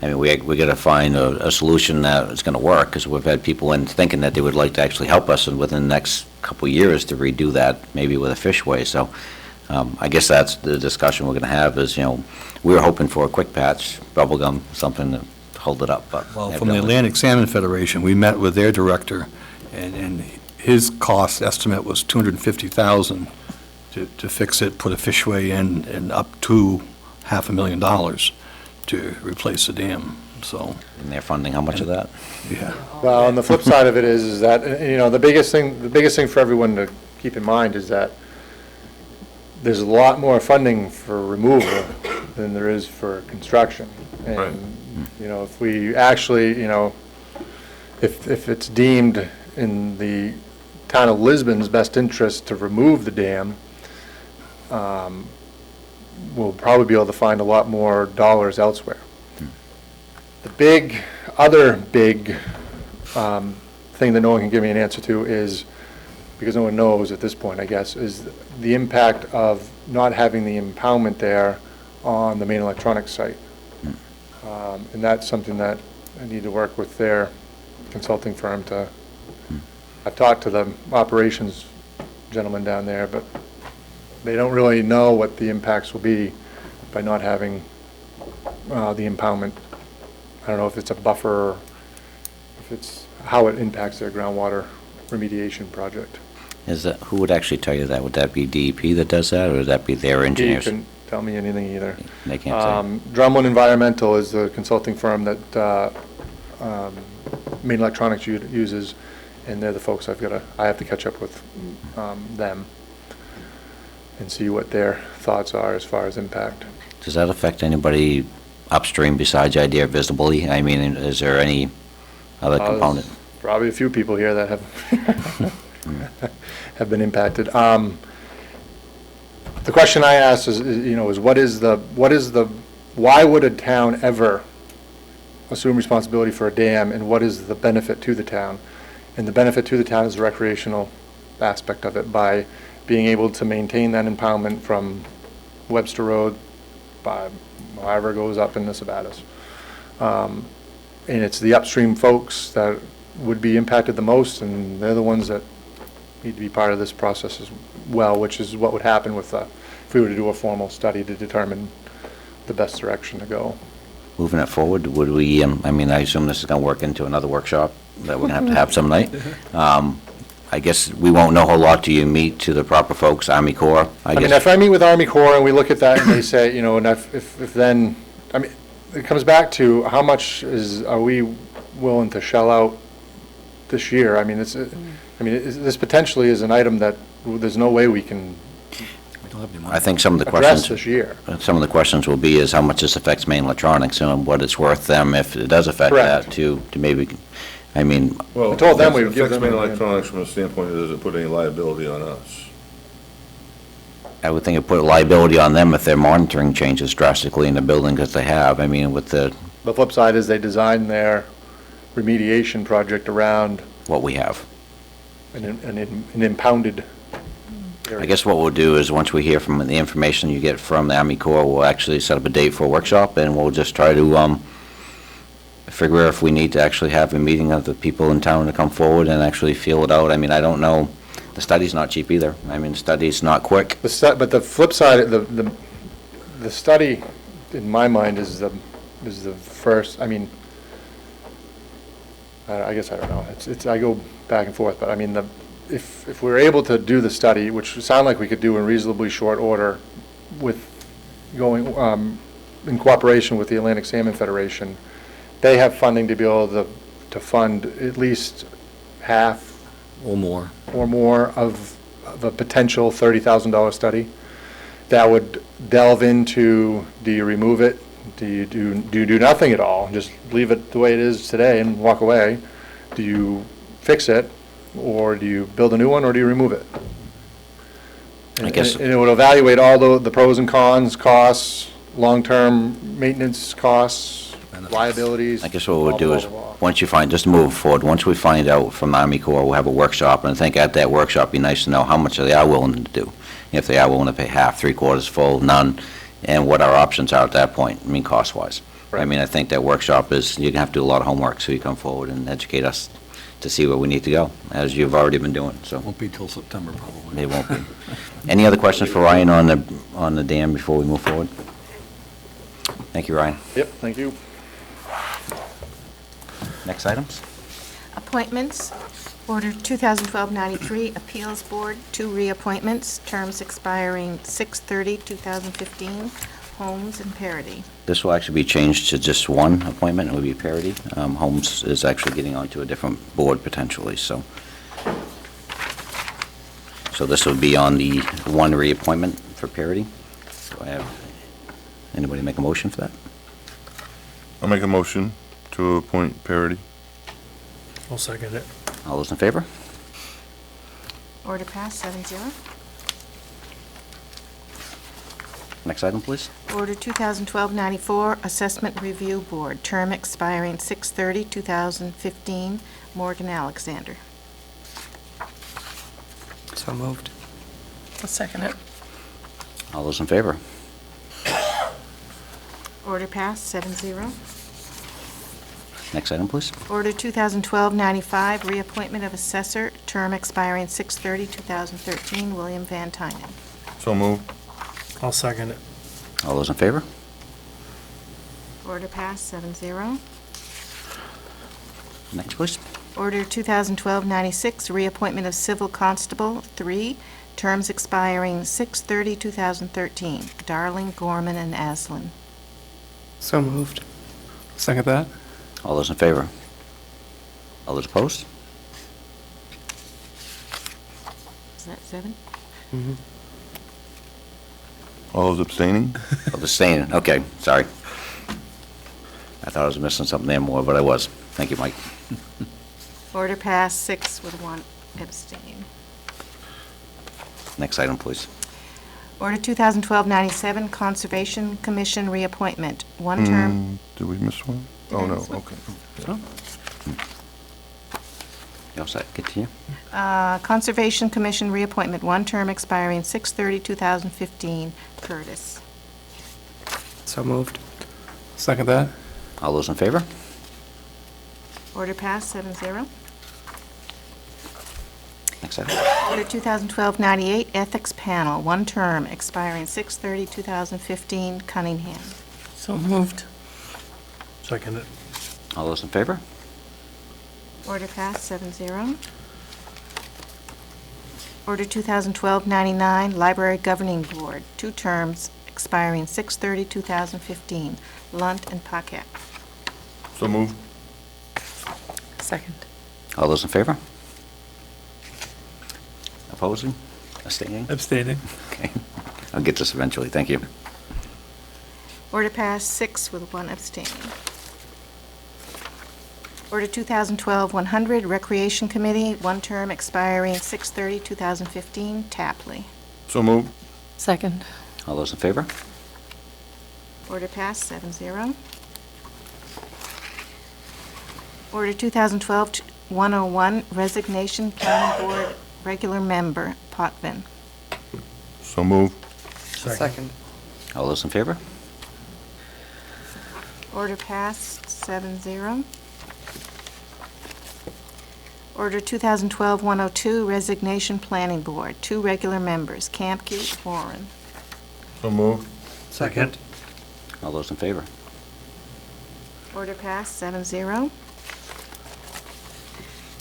Speaker 5: we got to find a solution that is going to work, because we've had people in thinking that they would like to actually help us and within the next couple of years to redo that, maybe with a fishway. So I guess that's the discussion we're going to have is, we were hoping for a quick patch, bubble gum, something to hold it up, but.
Speaker 1: Well, from the
Speaker 5: evidently-
Speaker 1: Atlantic Salmon Federation, we met with their director, and his cost estimate was $250,000 to fix it, put a fishway in, and up to $500,000 to replace the dam, so,
Speaker 5: And they're funding how much of that?
Speaker 1: yeah.
Speaker 12: Well, and the flip side of it is that, the biggest thing for everyone to keep in mind is that there's a lot more funding for removal than there is for construction.
Speaker 13: Right.
Speaker 12: And, if we actually, if it's deemed in the town of Lisbon's best interest to remove the dam, we'll probably be able to find a lot more dollars elsewhere. The other big thing that no one can give me an answer to is, because no one knows at this point, I guess, is the impact of not having the impoundment there on the main electronics site. And that's something that I need to work with their consulting firm to, I've talked to the operations gentleman down there, but they don't really know what the impacts will be by not having the impoundment. I don't know if it's a buffer, or if it's how it impacts their groundwater remediation project.
Speaker 5: Who would actually tell you that? Would that be DEP that does that, or would that be their
Speaker 12: He
Speaker 5: engineers?
Speaker 12: couldn't tell me anything either.
Speaker 5: They can't say.
Speaker 12: Drumlin Environmental is the consulting firm that Main Electronics uses, and they're the folks I have to catch up with them and see what their thoughts are as far as impact.
Speaker 5: Does that affect anybody upstream besides the idea of visibility? I mean, is there any other component?
Speaker 12: There's probably a few people here that have been impacted. The question I asked is why would a town ever assume responsibility for a dam, and what is the benefit to the town? And the benefit to the town is the recreational aspect of it, by being able to maintain that impoundment from Webster Road by however it goes up into Sabatis. And it's the upstream folks that would be impacted the most, and they're the ones that need to be part of this process as well, which is what would happen with if we were to do a formal study to determine the best direction to go.
Speaker 5: Moving it forward, would we, I assume this is going to work into another workshop that we're going to have some night. I guess we won't know a whole lot till you meet to the proper folks, Army Corps, I
Speaker 12: I mean,
Speaker 5: guess.
Speaker 12: if I meet with Army Corps and we look at that and they say, and if then, it comes back to how much are we willing to shell out this year? This potentially is an item that there's no way we can
Speaker 5: I think some of the
Speaker 12: address
Speaker 5: questions,
Speaker 12: this year.
Speaker 5: some of the questions will be is how much this affects Main Electronics and what it's worth them if it does affect
Speaker 12: Correct.
Speaker 5: that to maybe,
Speaker 13: Well,
Speaker 12: I told them we would
Speaker 13: it
Speaker 12: give
Speaker 13: affects
Speaker 12: them
Speaker 13: Main
Speaker 12: a-
Speaker 13: Electronics from the standpoint, does it put any liability on us?
Speaker 5: I would think it put a liability on them if their monitoring changes drastically in the building that they have. With the,
Speaker 12: The flip side is they designed their remediation project around
Speaker 5: what we have.
Speaker 12: an impounded area.
Speaker 5: I guess what we'll do is, once we hear from the information you get from the Army Corps, we'll actually set up a date for a workshop, and we'll just try to figure out if we need to actually have a meeting of the people in town to come forward and actually feel it out. I don't know, the study's not cheap either. The study's not quick.
Speaker 12: But the flip side, the study, in my mind, is the first, I guess I don't know. I go back and forth, but if we're able to do the study, which would sound like we could do in reasonably short order with going, in cooperation with the Atlantic Salmon Federation, they have funding to be able to fund at least half
Speaker 1: Or more.
Speaker 12: or more of a potential $30,000 study. that would delve into, do you remove it? Do you do nothing at all? Just leave it the way it is today and walk away? Do you fix it? Or do you build a new one, or do you remove it?
Speaker 5: I guess-
Speaker 12: And it would evaluate all the pros and cons, costs, long-term maintenance costs, liabilities.
Speaker 5: I guess what we'll
Speaker 12: blah,
Speaker 5: do
Speaker 12: blah,
Speaker 5: is,
Speaker 12: blah, blah.
Speaker 5: once you find, just move forward, once we find out from the Army Corps, we'll have a workshop, and I think at that workshop, it'd be nice to know how much they are willing to do. If they are willing to pay half, three-quarters, full, none, and what our options are at that point, I mean, cost-wise. I mean, I think that workshop is, you're gonna have to do a lot of homework, so you come forward and educate us to see where we need to go, as you've already been doing, so.
Speaker 1: Won't be till September, probably.
Speaker 5: It won't be. Any other questions for Ryan on the dam before we move forward? Thank you, Ryan.
Speaker 12: Yep, thank you.
Speaker 5: Next items?
Speaker 2: Appointments. Order 2012-93, Appeals Board, 2 reappointments, terms expiring 6/30/2015, Holmes and Parity.
Speaker 5: This will actually be changed to just one appointment, it will be parity. Holmes is actually getting onto a different board potentially, so. So this will be on the one reappointment for parity. Do I have, anybody make a motion for that?
Speaker 13: I'll make a motion to appoint Parity.
Speaker 14: I'll second it.
Speaker 5: All those in favor?
Speaker 2: Order passed, 7-0.
Speaker 5: Next item, please.
Speaker 2: Order 2012-94, Assessment Review Board, term expiring 6/30/2015, Morgan Alexander.
Speaker 3: So moved.
Speaker 4: I'll second it.
Speaker 5: All those in favor?
Speaker 2: Order passed, 7-0.
Speaker 5: Next item, please.
Speaker 2: Order 2012-95, reappointment of assessor, term expiring 6/30/2013, William Van Tynen.
Speaker 13: So moved.
Speaker 14: I'll second it.
Speaker 5: All those in favor?
Speaker 2: Order passed, 7-0.
Speaker 5: Next, please.
Speaker 2: Order 2012-96, reappointment of civil constable, 3, terms expiring 6/30/2013, Darling, Gorman, and Aslan.
Speaker 3: So moved.
Speaker 15: Second that?
Speaker 5: All those in favor? All those opposed?
Speaker 2: Is that 7?
Speaker 13: All those abstaining?
Speaker 5: Oh, abstaining, okay, sorry. I thought I was missing something there more, but I was. Thank you, Mike.
Speaker 2: Order passed, 6 with 1 abstain.
Speaker 5: Next item, please.
Speaker 2: Order 2012-97, Conservation Commission reappointment, 1 term.
Speaker 13: Did we miss one? Oh, no, okay.
Speaker 5: You all set? Continue.
Speaker 2: Conservation Commission reappointment, 1 term expiring 6/30/2015, Curtis.
Speaker 3: So moved.
Speaker 15: Second that?
Speaker 5: All those in favor?
Speaker 2: Order passed, 7-0.
Speaker 5: Next item.
Speaker 2: Order 2012-98, Ethics Panel, 1 term expiring 6/30/2015, Cunningham.
Speaker 4: So moved.
Speaker 14: Second it.
Speaker 5: All those in favor?
Speaker 2: Order passed, 7-0. Order 2012-99, Library Governing Board, 2 terms expiring 6/30/2015, Lunt and Paquette.
Speaker 13: So moved.
Speaker 4: Second.
Speaker 5: All those in favor? Opposing? Abstaining?
Speaker 15: Abstaining.
Speaker 5: Okay. I'll get this eventually, thank you.
Speaker 2: Order passed, 6 with 1 abstaining. Order 2012-100, Recreation Committee, 1 term expiring 6/30/2015, Tapley.
Speaker 13: So moved.
Speaker 9: Second.
Speaker 5: All those in favor?
Speaker 2: Order passed, 7-0. Order 2012-101, Resignation, County Board Regular Member, Potvin.
Speaker 13: So moved.
Speaker 3: Second.
Speaker 5: All those in favor?
Speaker 2: Order passed, 7-0. Order 2012-102, Resignation Planning Board, 2 regular members, Campke, Warren.
Speaker 13: So moved.
Speaker 14: Second.
Speaker 5: All those in favor?
Speaker 2: Order passed, 7-0.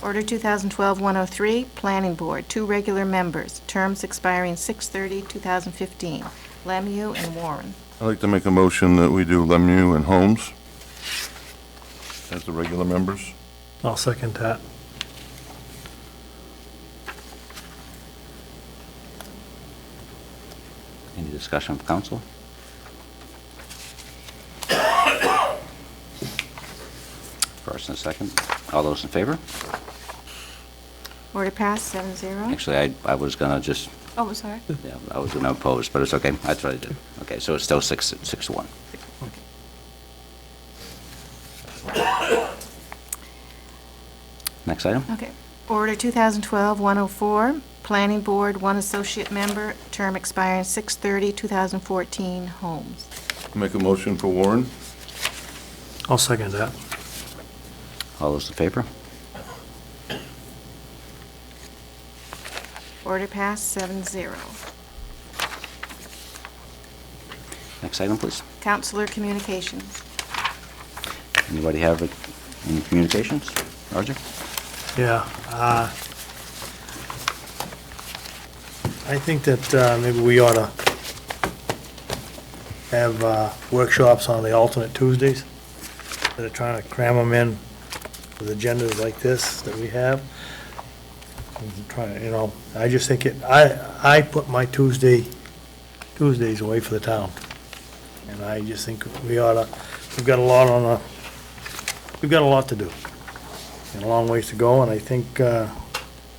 Speaker 2: Order 2012-103, Planning Board, 2 regular members, terms expiring 6/30/2015, Lemieux and Warren.
Speaker 13: I'd like to make a motion that we do Lemieux and Holmes as the regular members.
Speaker 14: I'll second that.
Speaker 5: Any discussion from council? First and second. All those in favor?
Speaker 2: Order passed, 7-0.
Speaker 5: Actually, I was gonna just,
Speaker 2: Oh, sorry.
Speaker 5: yeah, I was gonna oppose, but it's okay. That's what I did. Okay, so it's still 6-1. Next item?
Speaker 2: Okay. Order 2012-104, Planning Board, 1 associate member, term expiring 6/30/2014, Holmes.
Speaker 13: Make a motion for Warren?
Speaker 14: I'll second that.
Speaker 5: All those in favor?
Speaker 2: Order passed, 7-0.
Speaker 5: Next item, please.
Speaker 2: Counselor Communications.
Speaker 5: Anybody have any communications? Roger?
Speaker 14: Yeah, I think that maybe we ought to have workshops on the alternate Tuesdays. Instead of trying to cram them in with agendas like this that we have. I just think I put my Tuesdays away for the town. And I just think we've got a lot to do. And a long ways to go, and I think we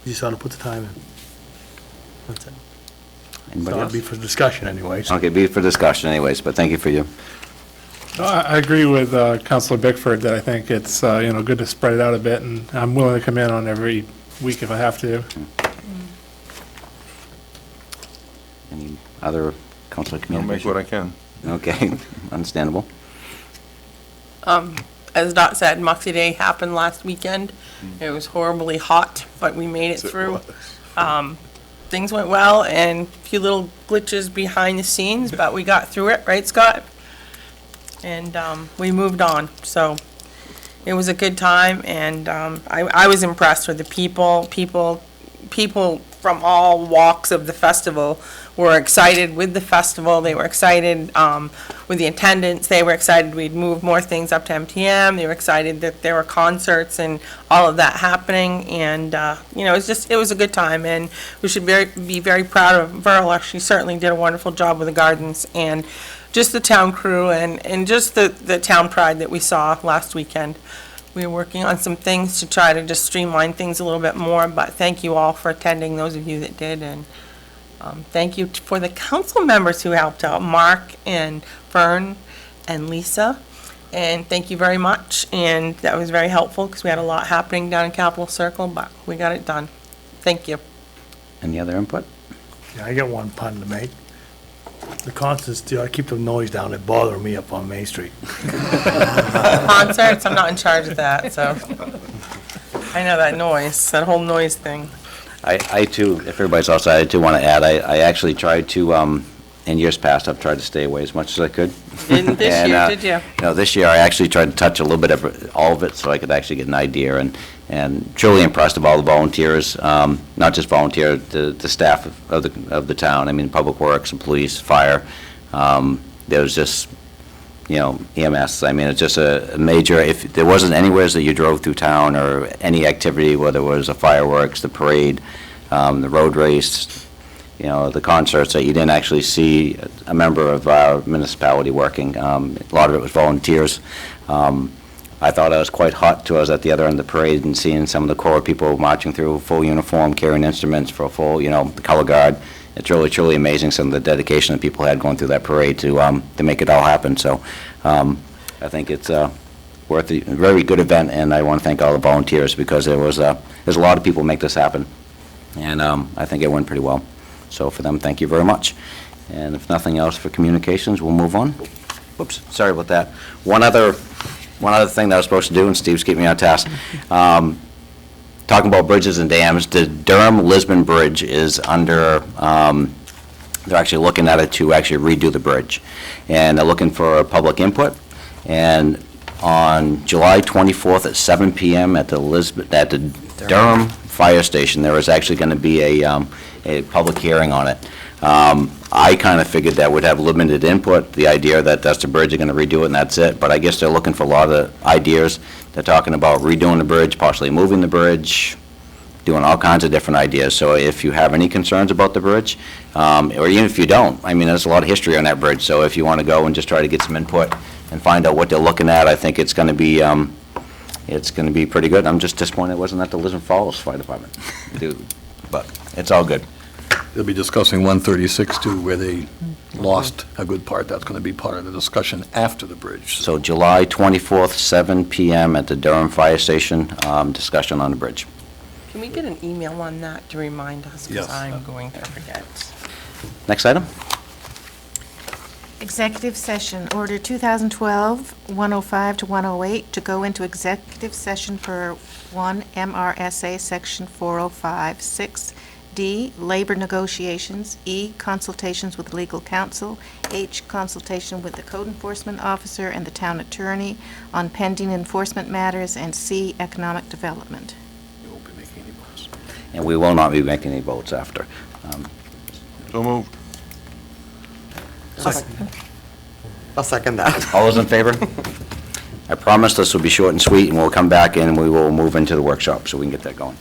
Speaker 14: just ought to put the time in. That's it.
Speaker 5: Anybody
Speaker 14: So
Speaker 5: else?
Speaker 14: it'll be for discussion anyways.
Speaker 5: Okay, be for discussion anyways, but thank you for you.
Speaker 15: No, I agree with Councilor Bickford that I think it's, good to spread it out a bit, and I'm willing to come in on every week if I have to.
Speaker 5: Any other councilor
Speaker 13: I'll make
Speaker 5: communication?
Speaker 13: what I can.
Speaker 5: Okay, understandable.
Speaker 4: As Dot said, Muxie Day happened last weekend. It was horribly hot, but we made it through. Things went well, and a few little glitches behind the scenes, but we got through it, right, Scott? And we moved on, so it was a good time, and I was impressed with the people from all walks of the festival were excited with the festival. They were excited with the attendance. They were excited we'd move more things up to MTM. They were excited that there were concerts and all of that happening. And, it was a good time. And we should be very proud of Verla. She certainly did a wonderful job with the gardens and just the town crew and just the town pride that we saw last weekend. We were working on some things to try to just streamline things a little bit more, but thank you all for attending, those of you that did, and thank you for the council members who helped out, Mark and Fern and Lisa, and thank you very much, and that was very helpful because we had a lot happening down in Capitol Circle, but we got it done. Thank you.
Speaker 5: Any other input?
Speaker 14: Yeah, I got one pun to make. The concerts, you ought to keep the noise down. They're bothering me up on Main Street.
Speaker 4: Concerts, I'm not in charge of that, so I know that noise, that whole noise thing.
Speaker 5: I too, if everybody's outside, I too want to add, I actually tried to, in years past, I've tried to stay away as much as I could.
Speaker 4: Didn't this
Speaker 5: And,
Speaker 4: year, did you?
Speaker 5: No, this year I actually tried to touch a little bit of all of it so I could actually get an idea, and truly impressed of all the volunteers, not just volunteer, the staff of the town, I mean, Public Works and police, fire. There was just, EMS, I mean, it's just a major, if there wasn't anywhere that you drove through town or any activity, whether it was the fireworks, the parade, the road race, the concerts, that you didn't actually see a member of our municipality working. A lot of it was volunteers. I thought I was quite hot till I was at the other end of the parade and seeing some of the Corps people marching through full uniform, carrying instruments for a full, the color guard. It's really, truly amazing some of the dedication that people had going through that parade to make it all happen. So I think it's worth a very good event, and I want to thank all the volunteers because there's a lot of people make this happen, and I think it went pretty well. So for them, thank you very much. And if nothing else for communications, we'll move on. Whoops, sorry about that. One other thing that I was supposed to do, and Steve's keeping me on task. Talking about bridges and dams, the Durham-Lisbon Bridge is under, they're actually looking at it to actually redo the bridge. And they're looking for public input. And on July 24th at 7 p.m. at the Durham Fire Station, there is actually going to be a public hearing on it. I kind of figured that would have limited input, the idea that that's the bridge, they're going to redo it and that's it, but I guess they're looking for a lot of ideas. They're talking about redoing the bridge, possibly moving the bridge, doing all kinds of different ideas. So if you have any concerns about the bridge, or even if you don't, I mean, there's a lot of history on that bridge, so if you want to go and just try to get some input and find out what they're looking at, I think it's going to be, pretty good. I'm just disappointed it wasn't at the Lisbon Falls Fire Department, dude, but it's all good.
Speaker 1: They'll be discussing 136 too, where they lost a good part. That's going to be part of the discussion after the bridge.
Speaker 5: So July 24th, 7 PM at the Durham Fire Station, discussion on the bridge.
Speaker 4: Can we get an email on that to remind us?
Speaker 1: Yes.
Speaker 4: Because I'm going to forget.
Speaker 5: Next item?
Speaker 2: Executive session, Order 2012-105 to 108, to go into executive session per 1 MRSA Section 405, 6D, labor negotiations, E, consultations with legal counsel, H, consultation with the code enforcement officer and the town attorney on pending enforcement matters, and C, economic development.
Speaker 1: You won't be making any votes.
Speaker 5: And we will not be making any votes after.
Speaker 13: So moved.
Speaker 3: I'll second that.
Speaker 5: All those in favor? I promise this will be short and sweet, and we'll come back and we will move into the workshop so we can get that going.